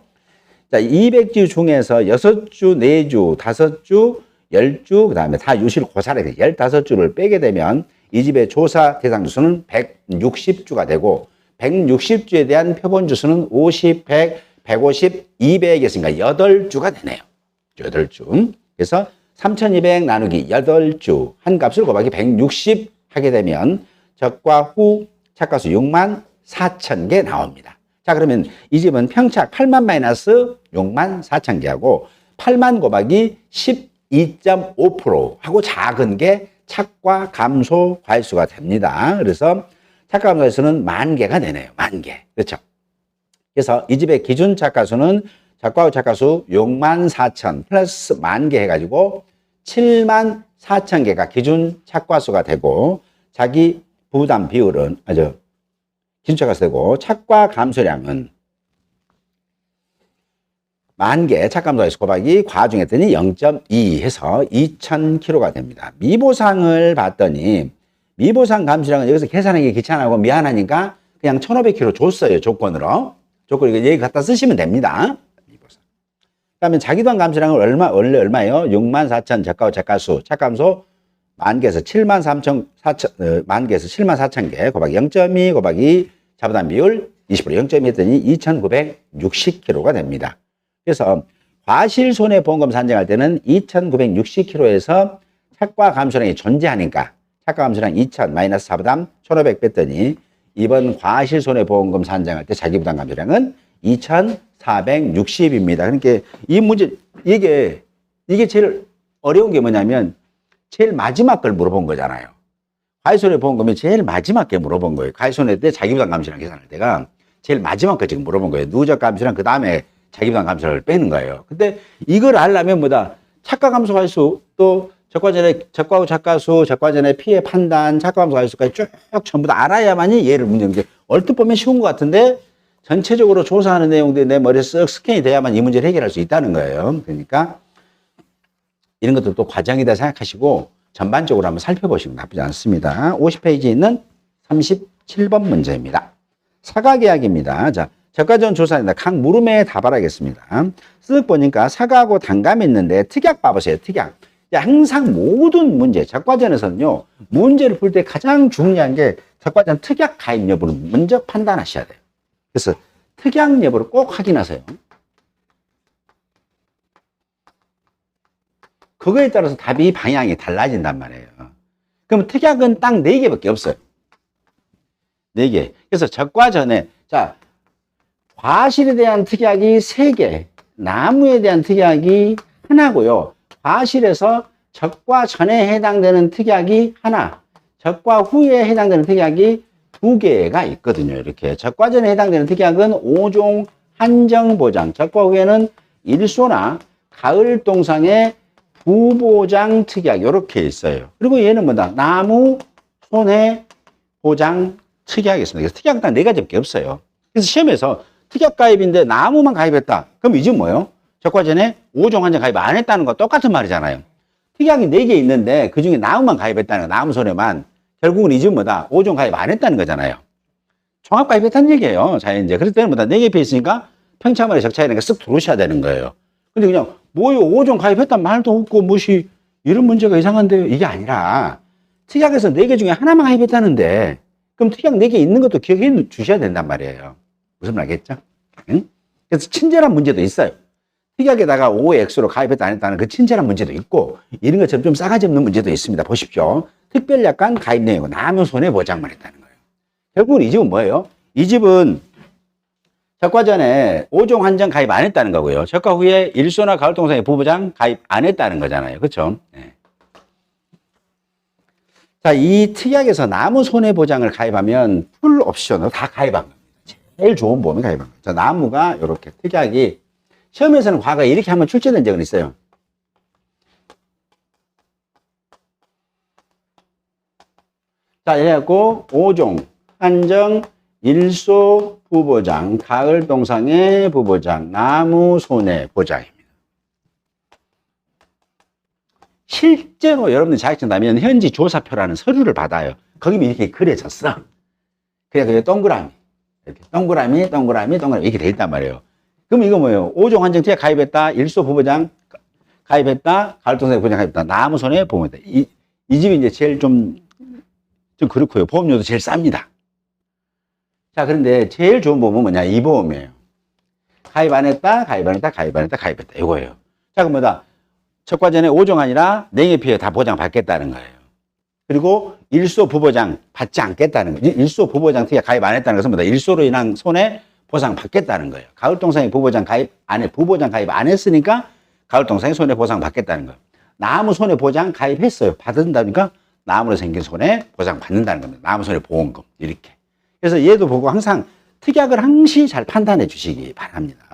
자, 200주 중에서 6주, 4주, 5주, 10주, 그 다음에 다 유실 고사래 15주를 빼게 되면 이 집의 조사 대상 주수는 160주가 되고 160주에 대한 표본 주수는 50, 100, 150, 200이었으니까 8주가 되네요. 8주. 그래서 3,200 나누기 8주 한 값을 곱하기 160 하게 되면 적과 후 착가수 64,000개 나옵니다. 자, 그러면 이 집은 평착 8만 마이너스 64,000개하고 8만 곱하기 12.5% 하고 작은 게 착과 감소 과일수가 됩니다. 그래서 착가 감소 과일수는 10,000개가 되네요. 10,000개. 그렇죠? 그래서 이 집의 기준 착가수는 적과 후 착가수 64,000 플러스 10,000개 해가지고 74,000개가 기준 착과수가 되고 자기 부담 비율은 기준 착과수 되고 착과 감소량은 10,000개 착감소에서 곱하기 과중했더니 0.2 해서 2,000kg가 됩니다. 미보상을 봤더니 미보상 감소량은 여기서 계산하기 귀찮고 미안하니까 그냥 1,500kg 줬어요. 조건으로. 조건 이거 여기 갖다 쓰시면 됩니다. 미보상. 그다음에 자기부담 감소량은 원래 얼마예요? 64,000 적가후 착가수 착감소 10,000개에서 73,400 10,000개에서 74,000개 곱하기 0.2 곱하기 자부담 비율 20% 0.2 했더니 2,960kg가 됩니다. 그래서 과실손해보험금 산정할 때는 2,960kg에서 착과 감소량이 존재하니까 착과 감소량 2,000 마이너스 자부담 1,500 뺐더니 이번 과실손해보험금 산정할 때 자기부담 감소량은 2,460입니다. 그러니까 이 문제 이게 제일 어려운 게 뭐냐면 제일 마지막 걸 물어본 거잖아요. 과실손해보험금이 제일 마지막 게 물어본 거예요. 과실손해 때 자기부담 감소량 계산할 때가 제일 마지막 거 지금 물어본 거예요. 누적 감소량 그 다음에 자기부담 감소를 빼는 거예요. 근데 이걸 하려면 뭐다? 착가 감소 과일수, 또 적과후 착가수, 적과전의 피해 판단, 착가 감소 과일수까지 쭉 전부 다 알아야만이 얘를 문제는 게 얼뜻 보면 쉬운 것 같은데 전체적으로 조사하는 내용들이 내 머리에 쓱 스캔이 돼야만 이 문제를 해결할 수 있다는 거예요. 그러니까 이런 것도 또 과정이다 생각하시고 전반적으로 한번 살펴보시면 나쁘지 않습니다. 50페이지에 있는 37번 문제입니다. 사과계약입니다. 자, 저가전 조사입니다. 각 물음에 답하겠습니다. 쓱 보니까 사과하고 단감이 있는데 특약 봐보세요. 특약. 항상 모든 문제, 적과전에서는요, 문제를 풀 때 가장 중요한 게 적과전 특약 가입 여부를 먼저 판단하셔야 돼요. 그래서 특약 여부를 꼭 확인하세요. 그거에 따라서 답이 방향이 달라진단 말이에요. 그럼 특약은 딱 4개밖에 없어요. 4개. 그래서 적과 전에, 자, 과실에 대한 특약이 3개, 나무에 대한 특약이 하나고요. 과실에서 적과 전에 해당되는 특약이 하나, 적과 후에 해당되는 특약이 2개가 있거든요. 이렇게. 적과 전에 해당되는 특약은 5종 한정보장, 적과 후에는 일소나 가을 동상의 부보장 특약, 이렇게 있어요. 그리고 얘는 뭐다? 나무, 손해, 보장, 특약이 있습니다. 그래서 특약은 딱 4가지밖에 없어요. 그래서 시험에서 특약 가입인데 나무만 가입했다. 그럼 이 집 뭐예요? 적과 전에 5종 한정 가입 안 했다는 거 똑같은 말이잖아요. 특약이 4개 있는데 그 중에 나무만 가입했다는 거, 나무 손해만. 결국은 이 집 뭐다? 5종 가입 안 했다는 거잖아요. 종합 가입했다는 얘기예요. 자, 이제. 그럴 때는 뭐다? 4개 표 있으니까 평차말에 적차이니까 쓱 들어오셔야 되는 거예요. 근데 그냥 뭐요? 5종 가입했단 말도 없고 무시 이런 문제가 이상한데요. 이게 아니라 특약에서 4개 중에 하나만 가입했다는데 그럼 특약 4개 있는 것도 기억해 주셔야 된단 말이에요. 무슨 말 알겠죠? 응? 그래서 친절한 문제도 있어요. 특약에다가 5의 X로 가입했다 안 했다는 그 친절한 문제도 있고 이런 것처럼 좀 싸가지 없는 문제도 있습니다. 보십시오. 특별 약관 가입 내용은 나무 손해보장만 했다는 거예요. 결국은 이 집은 뭐예요? 이 집은 적과 전에 5종 한정 가입 안 했다는 거고요. 적과 후에 일소나 가을 동상의 부보장 가입 안 했다는 거잖아요. 그렇죠? 네. 자, 이 특약에서 나무 손해보장을 가입하면 풀 옵션으로 다 가입한 겁니다. 제일 좋은 보험이 가입한 거예요. 자, 나무가 이렇게 특약이 시험에서는 과거에 이렇게 한번 출제된 적은 있어요. 자, 이래갖고 5종 한정 일소 부보장, 가을 동상의 부보장, 나무 손해보장입니다. 실제로 여러분들 자격증 나면 현지 조사표라는 서류를 받아요. 거기면 이렇게 그려졌어. 그래 동그라미. 이렇게 동그라미, 동그라미, 동그라미 이렇게 돼 있단 말이에요. 그럼 이거 뭐예요? 5종 한정 특약 가입했다, 일소 부보장 가입했다, 가을 동상의 부보장 가입했다, 나무 손해보험이다. 이 집이 이제 제일 좀 그렇고요. 보험료도 제일 쌉니다. 자, 그런데 제일 좋은 보험은 뭐냐? 이 보험이에요. 가입 안 했다, 가입 안 했다, 가입 안 했다, 가입했다. 이거예요. 자, 그럼 뭐다? 적과 전에 5종 아니라 4개 피해 다 보장 받겠다는 거예요. 그리고 일소 부보장 받지 않겠다는 거예요. 일소 부보장 특약 가입 안 했다는 것은 뭐다? 일소로 인한 손해 보상 받겠다는 거예요. 가을 동상의 부보장 가입 안 해, 부보장 가입 안 했으니까 가을 동상의 손해 보상 받겠다는 거예요. 나무 손해 보장 가입했어요. 받는다니까 나무로 생긴 손해 보상 받는다는 겁니다. 나무 손해 보험금. 이렇게. 그래서 얘도 보고 항상 특약을 항시 잘 판단해 주시기 바랍니다.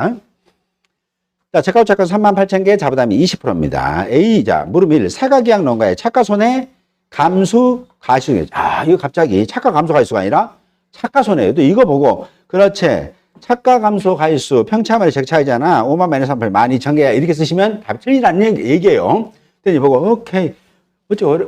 자, 채가후 착과수 38,000개, 자부담이 20%입니다. A자, 물음 1. 사과계약 농가의 착과손해 감수 가시수. 아, 이거 갑자기 착과 감소 가시수가 아니라 착과손해예요. 또 이거 보고, 그렇지. 착과 감소 가시수 평차말의 적차이잖아. 5만 마이너스 3 12,000개야. 이렇게 쓰시면 답이 틀리다는 얘기예요. 그랬더니 보고, 오케이.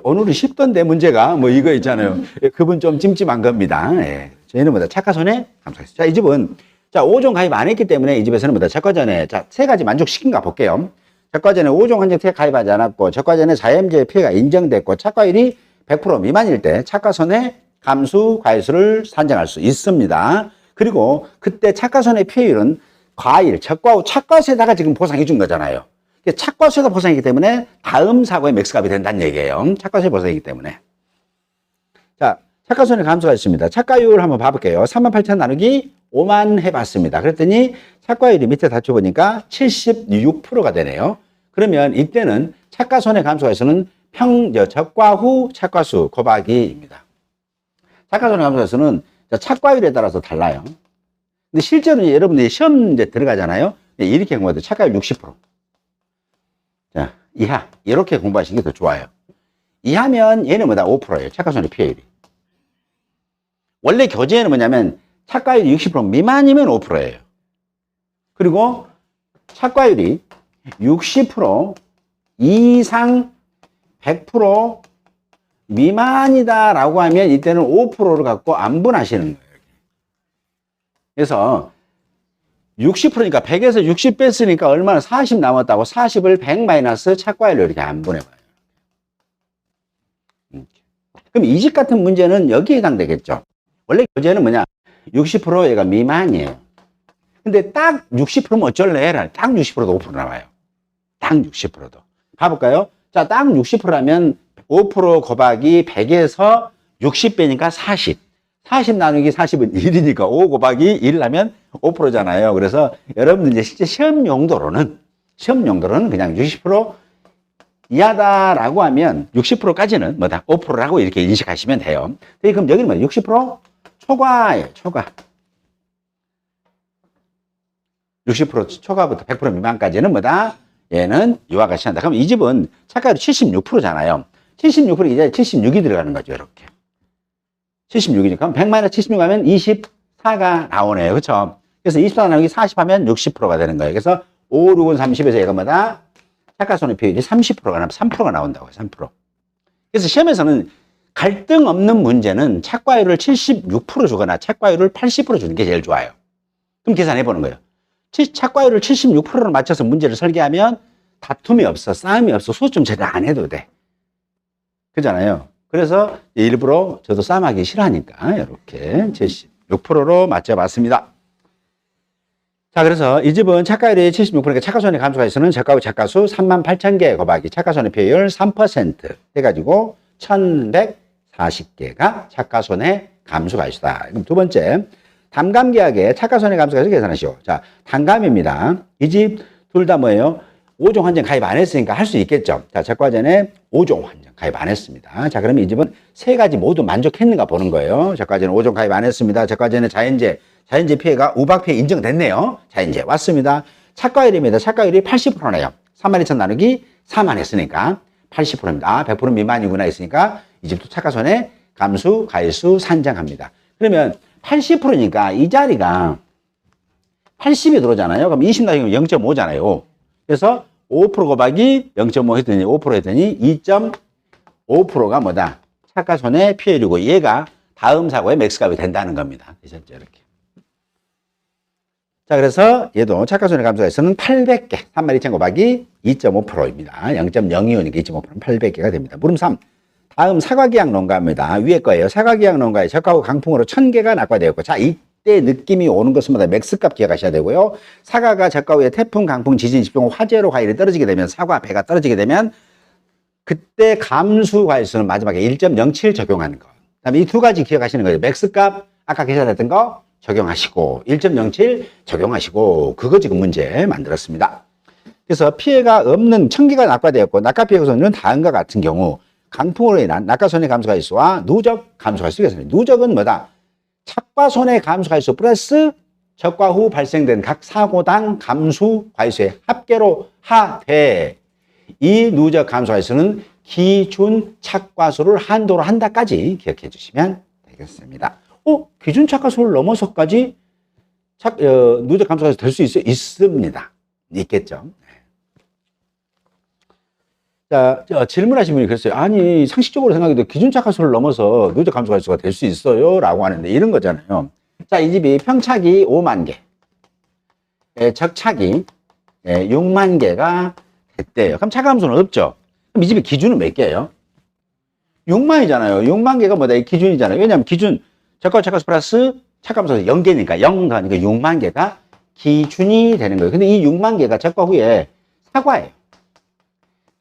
오늘은 쉽던데 문제가 뭐 이거 있잖아요. 그분 좀 찜찜한 겁니다. 예. 저희는 뭐다? 착과손해 감소가시수. 자, 이 집은 자, 5종 가입 안 했기 때문에 이 집에서는 뭐다? 적과전에, 자, 3가지 만족시킨가 볼게요. 적과전에 5종 한정 특약 가입하지 않았고, 적과전에 자연재해 피해가 인정됐고, 착과율이 100% 미만일 때 착과손해 감수 과실수를 산정할 수 있습니다. 그리고 그때 착과손해 피해율은 과일, 적과 후 착과세에다가 지금 보상해 준 거잖아요. 착과세에다 보상이기 때문에 다음 사고의 맥스값이 된다는 얘기예요. 착과세 보상이기 때문에. 자, 착과손해 감소가 있습니다. 착과율 한번 봐볼게요. 38,000 나누기 5만 해봤습니다. 그랬더니 착과율이 밑에 다쳐보니까 76%가 되네요. 그러면 이때는 착과손해 감소가에서는 적과 후 착과수 곱하기입니다. 착과손해 감소가에서는 착과율에 따라서 달라요. 근데 실제로 여러분들이 시험 이제 들어가잖아요. 이렇게 공부해도 착과율 60%. 자, 이하. 이렇게 공부하시는 게 더 좋아요. 이하면 얘는 뭐다? 5%예요. 착과손해 피해율이. 원래 교재에는 뭐냐면 착과율이 60% 미만이면 5%예요. 그리고 착과율이 60% 이상 100% 미만이다라고 하면 이때는 5%를 갖고 안분하시는 거예요. 그래서 60%니까 100에서 60 뺐으니까 얼마나 40 남았다고 40을 100 마이너스 착과율로 이렇게 안분해봐요. 그럼 이 집 같은 문제는 여기에 해당되겠죠. 원래 교재는 뭐냐? 60% 얘가 미만이에요. 근데 딱 60%면 어쩔래? 딱 60%도 5% 나와요. 딱 60%도. 가볼까요? 자, 딱 60%라면 5% 곱하기 100에서 60배니까 40. 40 나누기 40은 1이니까 5 곱하기 1 하면 5%잖아요. 그래서 여러분들 이제 실제 시험 용도로는 그냥 60% 이하다라고 하면 60%까지는 뭐다? 5%라고 이렇게 인식하시면 돼요. 그럼 여기는 뭐 60% 초과예요, 초과. 60% 초과부터 100% 미만까지는 뭐다? 얘는 이와 같이 한다. 그럼 이 집은 착가율이 76%잖아요. 76% 이제 76이 들어가는 거죠, 이렇게. 76이니까. 그럼 100-76 하면 24가 나오네요. 그렇죠? 그래서 24 나누기 40 하면 60%가 되는 거예요. 그래서 5, 6은 30에서 얘가 뭐다? 착가손의 비율이 30%가 나면 3%가 나온다고요. 3%. 그래서 시험에서는 갈등 없는 문제는 착과율을 76% 주거나 착과율을 80% 주는 게 제일 좋아요. 그럼 계산해 보는 거예요. 착과율을 76%로 맞춰서 문제를 설계하면 다툼이 없어, 싸움이 없어, 소수점 제대로 안 해도 돼. 그잖아요. 그래서 일부러 저도 싸움하기 싫어하니까 이렇게 76%로 맞춰봤습니다. 자, 그래서 이 집은 착과율이 76%니까 착가손의 감소가 있으면 저가율 착가수 38,000개 곱하기 착가손의 비율 3% 해가지고 1,140개가 착가손의 감소가 있다. 그럼 두 번째, 담감계약의 착가손의 감소가 있어 계산하시오. 자, 담감입니다. 이 집 둘 다 뭐예요? 5종 환전 가입 안 했으니까 할 수 있겠죠. 자, 적과전에 5종 환전 가입 안 했습니다. 자, 그러면 이 집은 세 가지 모두 만족했는가 보는 거예요. 적과전에 5종 가입 안 했습니다. 적과전에 자연재 피해가 우박 피해 인정됐네요. 자연재 왔습니다. 착과율입니다. 착과율이 80%네요. 32,000 나누기 4만 했으니까 80%입니다. 100% 미만이구나 했으니까 이 집도 착가손해 감수 가일수 산정합니다. 그러면 80%니까 이 자리가 80이 들어오잖아요. 그럼 20 나누기 0.5잖아요. 그래서 5% 곱하기 0.5 했더니 5% 했더니 2.5%가 뭐다? 착가손해 피해율이고 얘가 다음 사고의 맥스값이 된다는 겁니다. 되셨죠? 이렇게. 자, 그래서 얘도 착가손해 감소가 있어서는 800개, 32,000 곱하기 2.5%입니다. 0.025니까 2.5%는 800개가 됩니다. 물음 3. 다음 사과계약 농가입니다. 위에 거예요. 사과계약 농가에 적하고 강풍으로 1,000개가 낙과되었고, 자, 이때 느낌이 오는 것마다 맥스값 기억하셔야 되고요. 사과가 적과 후에 태풍, 강풍, 지진, 집중, 화재로 과일이 떨어지게 되면, 사과 배가 떨어지게 되면 그때 감수 과일수는 마지막에 1.07 적용하는 거. 그다음에 이 두 가지 기억하시는 거예요. 맥스값 아까 계산했던 거 적용하시고 1.07 적용하시고 그거 지금 문제 만들었습니다. 그래서 피해가 없는 1,000개가 낙과되었고 낙과 피해 구성은 다음과 같은 경우 강풍으로 인한 낙과손해 감소가일수와 누적 감소가일수 계산합니다. 누적은 뭐다? 착과손해 감소가일수 플러스 적과 후 발생된 각 사고당 감수과일수의 합계로 하되 이 누적 감소가일수는 기준 착과수를 한도로 한다까지 기억해 주시면 되겠습니다. 기준 착과수를 넘어서까지 누적 감소가일수 될 수 있습니다. 있겠죠. 자, 질문하신 분이 그랬어요. 아니, 상식적으로 생각해도 기준 착과수를 넘어서 누적 감소가일수가 될 수 있어요? 라고 하는데 이런 거잖아요. 자, 이 집이 평착이 5만 개, 적착이 6만 개가 됐대요. 그럼 착과감소는 없죠? 그럼 이 집의 기준은 몇 개예요? 6만이잖아요. 6만 개가 뭐다? 이 기준이잖아요. 왜냐하면 기준, 적과 착과수 플러스 착과감소가 0개니까 0 더하니까 6만 개가 기준이 되는 거예요. 근데 이 6만 개가 적과 후에 사과예요.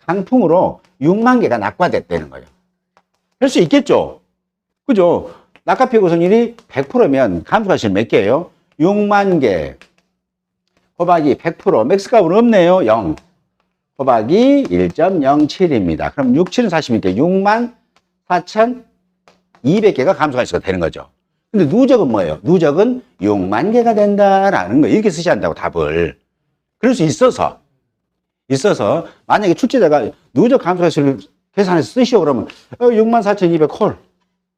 강풍으로 6만 개가 낙과됐다는 거예요. 할 수 있겠죠? 그죠? 낙과 피해 구성률이 100%면 감소가실 몇 개예요? 6만 개 곱하기 100%. 맥스값은 없네요. 0 곱하기 1.07입니다. 그럼 6, 7은 40이니까 6만 4,200개가 감소가실수가 되는 거죠. 근데 누적은 뭐예요? 누적은 6만 개가 된다라는 거예요. 이렇게 쓰셔야 한다고 답을. 그럴 수 있어서 만약에 출제자가 누적 감소가수를 계산해서 쓰시오 그러면 64,200 콜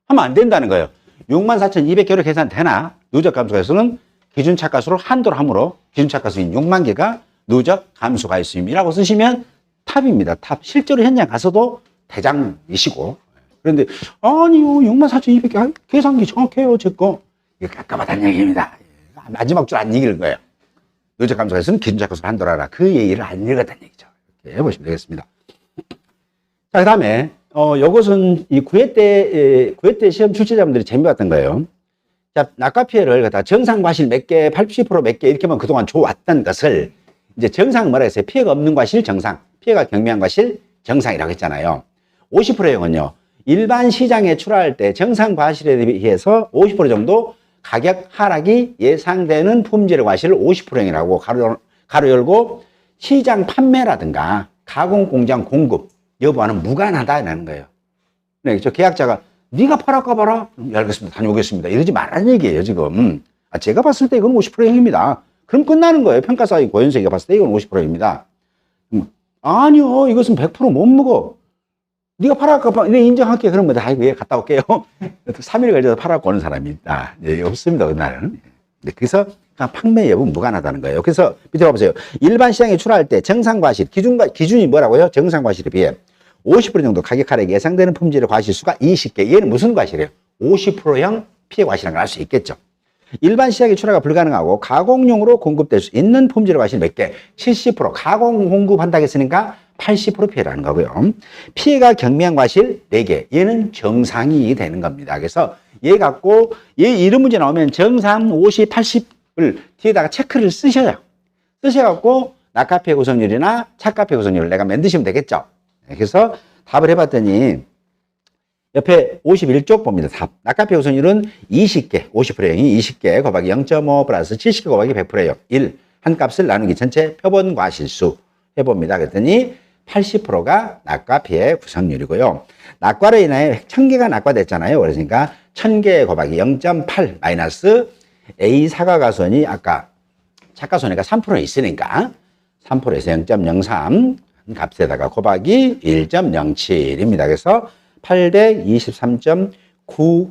하면 안 된다는 거예요. 64,200개로 계산되나 누적 감소가수는 기준 착과수를 한도로 함으로 기준 착과수인 6만 개가 누적 감소가수임이라고 쓰시면 탑입니다. 탑. 실제로 현장 가서도 대장이시고 그런데 아니요 64,200개 계산기 정확해요 제 거. 이거 깝깝하다는 얘기입니다. 마지막 줄 안 읽을 거예요. 누적 감소가수는 기준 착과수를 한도로 하라. 그 얘기를 안 읽었다는 얘기죠. 이렇게 해보시면 되겠습니다. 자, 그 다음에, 요것은 이 9회 때 시험 출제자분들이 재미봤던 거예요. 자, 낙과 피해를 갖다 정상 과실 몇 개, 80% 몇 개 이렇게만 그동안 줘왔던 것을 이제 정상 뭐라 했어요? 피해가 없는 과실 정상, 피해가 경미한 과실 정상이라고 했잖아요. 50%형은요. 일반 시장에 출하할 때 정상 과실에 비해서 50% 정도 가격 하락이 예상되는 품질의 과실을 50%형이라고 가로 열고 시장 판매라든가 가공 공장 공급 여부와는 무관하다는 거예요. 네, 저 계약자가 네가 팔아까 봐라. 알겠습니다. 다녀오겠습니다. 이러지 말라는 얘기예요, 지금. 제가 봤을 때 이건 50%형입니다. 그럼 끝나는 거예요. 평가사의 고현석이가 봤을 때 이건 50%입니다. 아니요, 이것은 100% 못 먹어. 네가 팔아까 봐. 네, 인정할게. 그러면 아이고, 예, 갔다 올게요. 3일 걸려서 팔아고 오는 사람이 있다. 예, 없습니다, 그날은. 네, 그래서 판매 여부 무관하다는 거예요. 그래서 밑에 봐보세요. 일반 시장에 출하할 때 정상 과실, 기준이 뭐라고요? 정상 과실에 비해 50% 정도 가격 하락이 예상되는 품질의 과실수가 20개. 얘는 무슨 과실이에요? 50%형 피해 과실이라는 걸 알 수 있겠죠. 일반 시장에 출하가 불가능하고 가공용으로 공급될 수 있는 품질의 과실 몇 개? 70%. 가공 공급한다고 했으니까 80% 피해라는 거고요. 피해가 경미한 과실 4개. 얘는 정상이 되는 겁니다. 그래서 얘 갖고 얘 이런 문제 나오면 정상 50, 80을 뒤에다가 체크를 쓰셔요. 쓰셔갖고 낙하피해 구성률이나 착가피해 구성률을 내가 만드시면 되겠죠. 그래서 답을 해봤더니 옆에 51쪽 봅니다. 답. 낙하피해 구성률은 20개, 50%형이 20개 곱하기 0.5 플러스 70개 곱하기 100%예요. 1. 한 값을 나누기 전체 표본 과실수 해봅니다. 그랬더니 80%가 낙과피해 구성률이고요. 낙과로 인하여 1000개가 낙과됐잖아요. 그러니까 1000개 곱하기 0.8 마이너스 A 사과가선이 아까 착가손해가 3% 있으니까 3%에서 0.03 값에다가 곱하기 1.07입니다. 그래서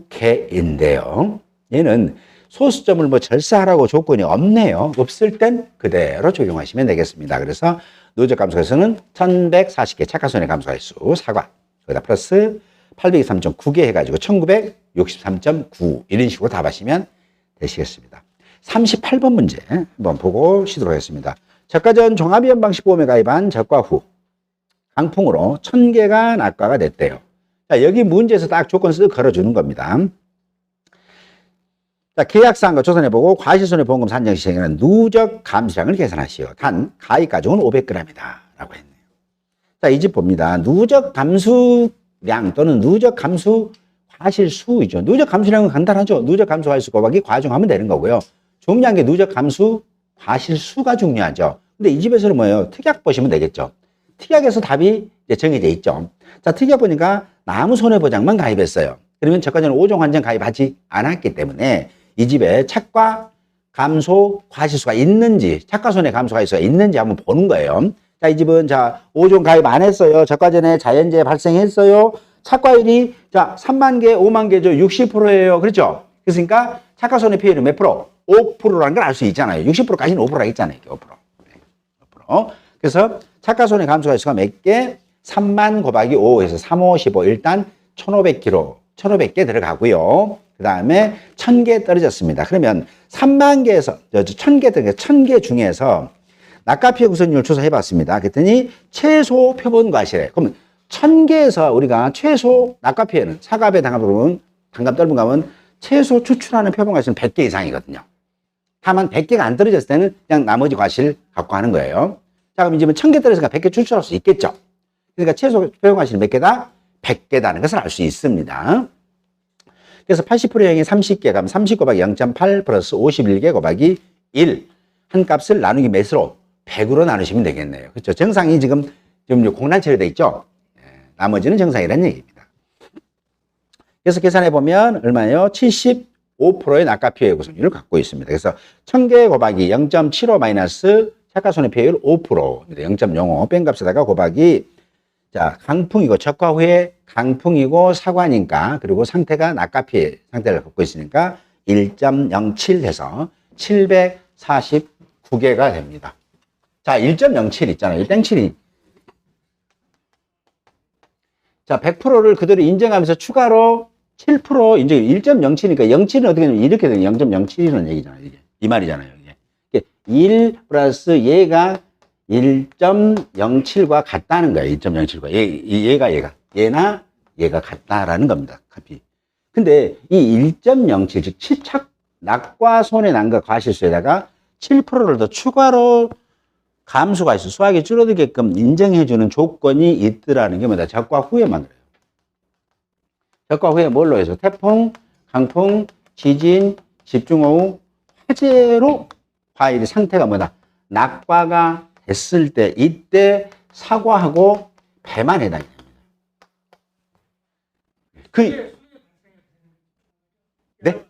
823.9개인데요. 얘는 소수점을 뭐 절사하라고 조건이 없네요. 없을 땐 그대로 적용하시면 되겠습니다. 그래서 누적 감소해서는 1140개 착가손해 감소할수 사과 거기다 플러스 823.9개 해가지고 1963.9 이런 식으로 답하시면 되시겠습니다. 38번 문제 한번 보고 쉬도록 하겠습니다. 저가 전 종합위험 방식 보험에 가입한 저가 후 강풍으로 1000개가 낙과가 됐대요. 자, 여기 문제에서 딱 조건 쓱 걸어주는 겁니다. 자, 계약사항과 조사해보고 과실손해보험금 산정 시행에는 누적 감수량을 계산하시오. 단 가입 가중은 500g이다 라고 했네요. 자, 이 집 봅니다. 누적 감수량 또는 누적 감수 과실수이죠. 누적 감수량은 간단하죠. 누적 감수 과실수 곱하기 과중하면 되는 거고요. 중요한 게 누적 감수 과실수가 중요하죠. 근데 이 집에서는 뭐예요? 특약 보시면 되겠죠. 특약에서 답이 이제 정해져 있죠. 자, 특약 보니까 나무손해보장만 가입했어요. 그러면 저가전 5종 환전 가입하지 않았기 때문에 이 집에 착과 감소 과실수가 있는지, 착과손해 감소 과실수가 있는지 한번 보는 거예요. 자, 이 집은 자 5종 가입 안 했어요. 저가전에 자연재해 발생했어요. 착과율이 자 3만 개, 5만 개죠. 60%예요. 그렇죠? 그러니까 착과손해 피해는 몇 프로? 5%라는 걸 알 수 있잖아요. 60%까지는 5%라 했잖아요. 5%. 5%. 그래서 착과손해 감소 과실수가 몇 개? 3만 곱하기 5에서 3, 5, 15 일단 1500kg, 1500개 들어가고요. 그 다음에 1000개 떨어졌습니다. 그러면 3만 개에서 1000개 들어가 1000개 중에서 낙과피해 구성률 조사해봤습니다. 그랬더니 최소 표본 과실에 그러면 1000개에서 우리가 최소 낙과피해는 사과배 당감은 떨분 감은 최소 추출하는 표본 과실은 100개 이상이거든요. 다만 100개가 안 떨어졌을 때는 그냥 나머지 과실 갖고 하는 거예요. 자, 그럼 이제 1000개 떨어졌으니까 100개 추출할 수 있겠죠. 그러니까 최소 표본 과실 몇 개다? 100개다는 것을 알 수 있습니다. 그래서 80%형이 30개 가면 30 곱하기 0.8 플러스 51개 곱하기 1 한 값을 나누기 몇으로? 100으로 나누시면 되겠네요. 그렇죠? 정상이 지금 공란체로 돼 있죠? 나머지는 정상이라는 얘기입니다. 그래서 계산해보면 얼마예요? 75%의 낙과피해 구성률을 갖고 있습니다. 그래서 1000개 곱하기 0.75 마이너스 착과손해피해율 5%입니다. 0.05 뺀 값에다가 곱하기 자, 강풍이고 적화 후에 강풍이고 사과니까 그리고 상태가 낙과피해 상태를 갖고 있으니까 1.07 해서 749개가 됩니다. 자, 1.07 있잖아요. 1.7이. 자, 100%를 그대로 인정하면서 추가로 7% 인정, 1.07이니까 0.7은 어떻게 되냐면 이렇게 되면 0.07이라는 얘기잖아요. 이게. 이 말이잖아요. 이게. 1 플러스 얘가 1.07과 같다는 거예요. 1.07과. 얘가. 얘나 얘가 같다라는 겁니다. 카피. 근데 이 1.07, 즉 낙과 손해 난 거 과실수에다가 7%를 더 추가로 감수가 있어 수확이 줄어들게끔 인정해주는 조건이 있더라는 게 뭐다? 적과 후에 만들어요. 적과 후에 뭘로 해서? 태풍, 강풍, 지진, 집중호우, 화재로 과일의 상태가 뭐다? 낙과가 됐을 때 이때 사과하고 배만 해당이 됩니다. 네?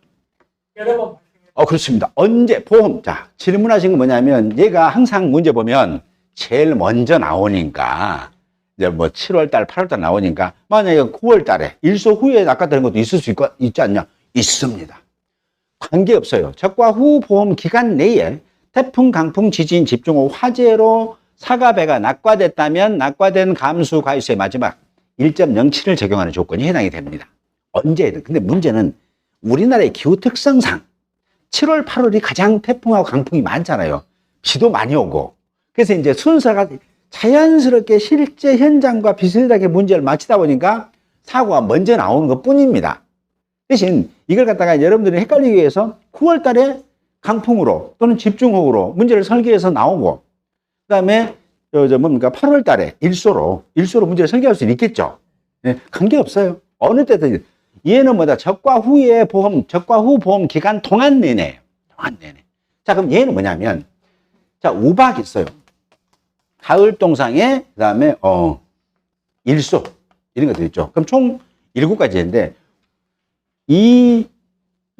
그렇습니다. 언제 보험? 자, 질문하신 건 뭐냐면 얘가 항상 문제 보면 제일 먼저 나오니까 이제 뭐 7월 달, 8월 달 나오니까 만약에 9월 달에 일소 후에 낙과되는 것도 있을 수 있지 않냐? 있습니다. 관계없어요. 적과 후 보험 기간 내에 태풍, 강풍, 지진, 집중호우, 화재로 사과배가 낙과됐다면 낙과된 감수 과실수의 마지막 1.07을 적용하는 조건이 해당이 됩니다. 언제든. 근데 문제는 우리나라의 기후 특성상 7월, 8월이 가장 태풍하고 강풍이 많잖아요. 비도 많이 오고. 그래서 이제 순서가 자연스럽게 실제 현장과 비슷하게 문제를 맞추다 보니까 사고가 먼저 나오는 것 뿐입니다. 대신 이걸 갖다가 여러분들이 헷갈리기 위해서 9월 달에 강풍으로 또는 집중호우로 문제를 설계해서 나오고, 그 다음에 뭡니까? 8월 달에 일소로 문제를 설계할 수 있겠죠. 네, 관계없어요. 어느 때든. 얘는 뭐다? 적과 후의 보험, 적과 후 보험 기간 동안 내내. 자, 그럼 얘는 뭐냐면, 자, 우박 있어요. 가을 동상에, 그 다음에, 일소. 이런 것들 있죠. 그럼 총 7가지인데, 이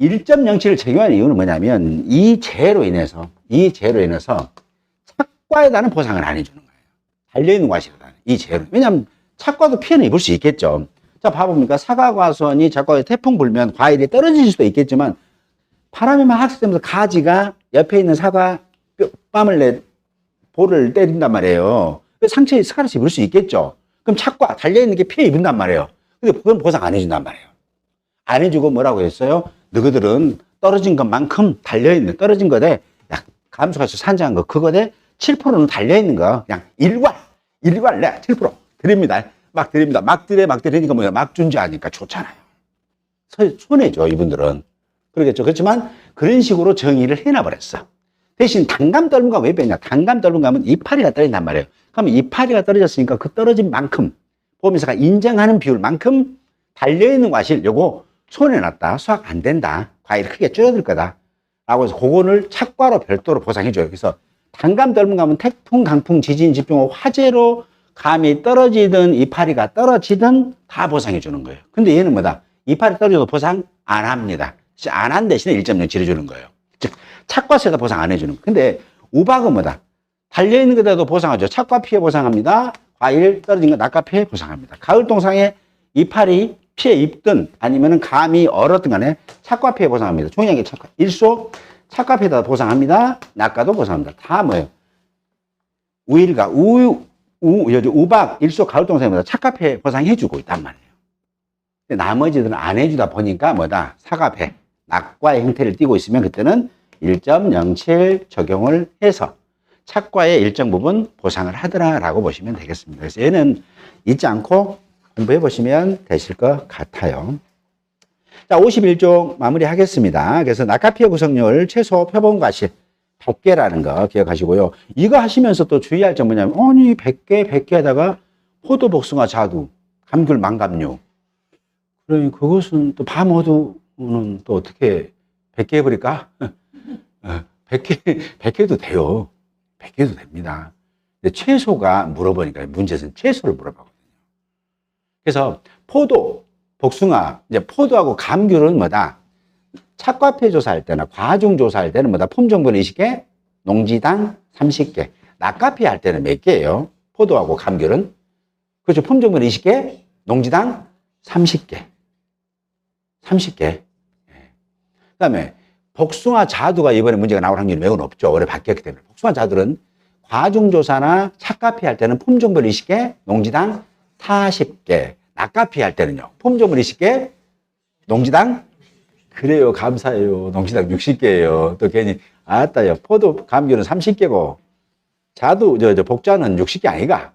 1.07을 적용하는 이유는 뭐냐면, 이 재해로 인해서 착과에 대한 보상을 안 해주는 거예요. 달려있는 과실이라는 이 재해로. 왜냐하면 착과도 피해는 입을 수 있겠죠. 자, 봐봅니까? 사과과수원이 작과에 태풍 불면 과일이 떨어질 수도 있겠지만 바람이 막 학습되면서 가지가 옆에 있는 사과 볼을 때린단 말이에요. 상처에 스카르치 입을 수 있겠죠. 그럼 착과 달려있는 게 피해 입은단 말이에요. 근데 그건 보상 안 해준단 말이에요. 안 해주고 뭐라고 했어요? 너희들은 떨어진 것만큼 달려있는, 떨어진 것에 감수가수 산정한 거, 그거에 7%는 달려있는 거, 그냥 일괄, 네, 7% 드립니다. 막 드리니까 뭐야, 막 준지하니까 좋잖아요. 손해죠, 이분들은. 그러겠죠. 그렇지만 그런 식으로 정의를 해놔버렸어. 대신 단감 떨분가 왜 빼냐? 단감 떨분가 하면 이파리가 떨어진단 말이에요. 그러면 이파리가 떨어졌으니까 그 떨어진 만큼, 보험회사가 인정하는 비율만큼 달려있는 과실, 요거 손해났다, 수확 안 된다, 과일이 크게 줄어들 거다 라고 해서 그거를 착과로 별도로 보상해줘요. 그래서 단감 떨분 가면 태풍, 강풍, 지진, 집중호우, 화재로 감이 떨어지든 이파리가 떨어지든 다 보상해 주는 거예요. 근데 얘는 뭐다? 이파리 떨어져도 보상 안 합니다. 안 한 대신에 1.0 해 주는 거예요. 즉, 착과세도 보상 안 해주는 거예요. 근데 우박은 뭐다? 달려있는 것에도 보상하죠. 착과 피해 보상합니다. 과일 떨어진 거 낙과 피해 보상합니다. 가을 동상에 이파리 피해 입든 아니면 감이 얼었든 간에 착과 피해 보상합니다. 종이하게 착과. 일소 착과 피해다 보상합니다. 낙과도 보상합니다. 다 뭐예요? 우일과 우박, 일소, 가을 동상보다 착과폐 보상해주고 있단 말이에요. 근데 나머지들은 안 해주다 보니까 뭐다? 사과폐, 낙과의 형태를 띠고 있으면 그때는 1.07 적용을 해서 착과의 일정 부분 보상을 하더라라고 보시면 되겠습니다. 그래서 얘는 잊지 않고 공부해 보시면 되실 것 같아요. 자, 51종 마무리하겠습니다. 그래서 낙과피해 구성률 최소 표본 과실 100개라는 거 기억하시고요. 이거 하시면서 또 주의할 점 뭐냐면, 아니, 100개 하다가 포도, 복숭아, 자두, 감귤, 망감류. 그러니 그것은 또 밤어두는 또 어떻게 100개 해버릴까? 100개도 돼요. 100개도 됩니다. 근데 최소가 물어보니까 문제는 최소를 물어보거든요. 그래서 포도, 복숭아, 이제 포도하고 감귤은 뭐다? 착과폐 조사할 때나 과중 조사할 때는 뭐다? 품종별 20개, 농지당 30개. 낙과폐 할 때는 몇 개예요? 포도하고 감귤은? 그렇죠. 품종별 20개, 농지당 30개. 30개. 그 다음에 복숭아 자두가 이번에 문제가 나올 확률이 매우 높죠. 올해 바뀌었기 때문에. 복숭아 자두는 과중 조사나 착과폐 할 때는 품종별 20개, 농지당 40개. 낙과폐 할 때는요. 품종별 20개, 농지당 그래요. 감사해요. 농지당 60개예요. 또 괜히 아따요. 포도 감귤은 30개고 자두 복자는 60개 아이가.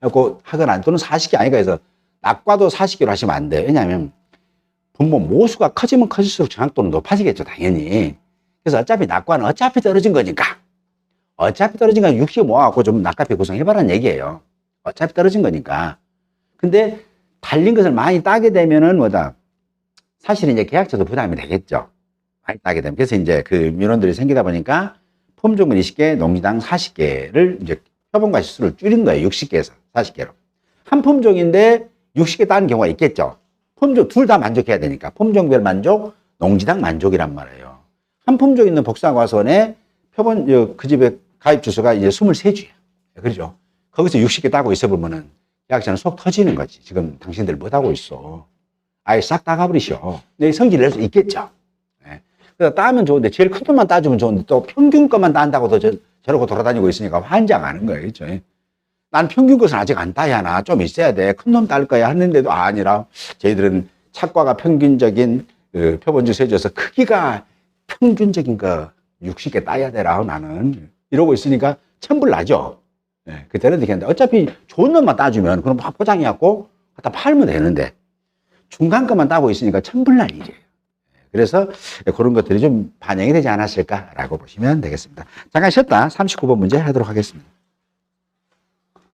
그래고 하거나 또는 40개 아이가 해서 낙과도 40개로 하시면 안 돼요. 왜냐하면 분모 모수가 커지면 커질수록 정확도는 높아지겠죠, 당연히. 그래서 어차피 낙과는 어차피 떨어진 거니까. 어차피 떨어진 건 60 모아갖고 좀 낙값이 구성해봐라는 얘기예요. 어차피 떨어진 거니까. 근데 달린 것을 많이 따게 되면은 뭐다. 사실 이제 계약처도 부담이 되겠죠. 많이 따게 되면. 그래서 이제 그 민원들이 생기다 보니까 품종은 20개, 농지당 40개를 이제 표본과 시수를 줄인 거예요. 60개에서 40개로. 한 품종인데 60개 따는 경우가 있겠죠. 품종 둘 다 만족해야 되니까. 품종별 만족, 농지당 만족이란 말이에요. 한 품종 있는 복사과선에 표본, 그 집에 가입 주소가 이제 23주야. 그렇죠. 거기서 60개 따고 있어 보면은 계약자는 속 터지는 거지. 지금 당신들 못 하고 있어. 아예 싹 다 가버리셔. 내 성질 낼 수 있겠죠. 네. 그래서 따면 좋은데 제일 큰 돈만 따주면 좋은데 또 평균 것만 딴다고 저러고 돌아다니고 있으니까 환장하는 거예요. 그렇죠. 난 평균 것은 아직 안 따야 하나. 좀 있어야 돼. 큰 놈 딸 거야. 했는데도 아니라 저희들은 착과가 평균적인 그 표본주소에 줘서 크기가 평균적인 거 60개 따야 되라. 나는 이러고 있으니까 천불 나죠. 네. 그때는 되겠는데 어차피 좋은 놈만 따주면 그럼 포장해갖고 갖다 팔면 되는데 중간 것만 따고 있으니까 천불 날 일이에요. 그래서 그런 것들이 좀 반영이 되지 않았을까라고 보시면 되겠습니다. 잠깐 쉬었다 39번 문제 하도록 하겠습니다.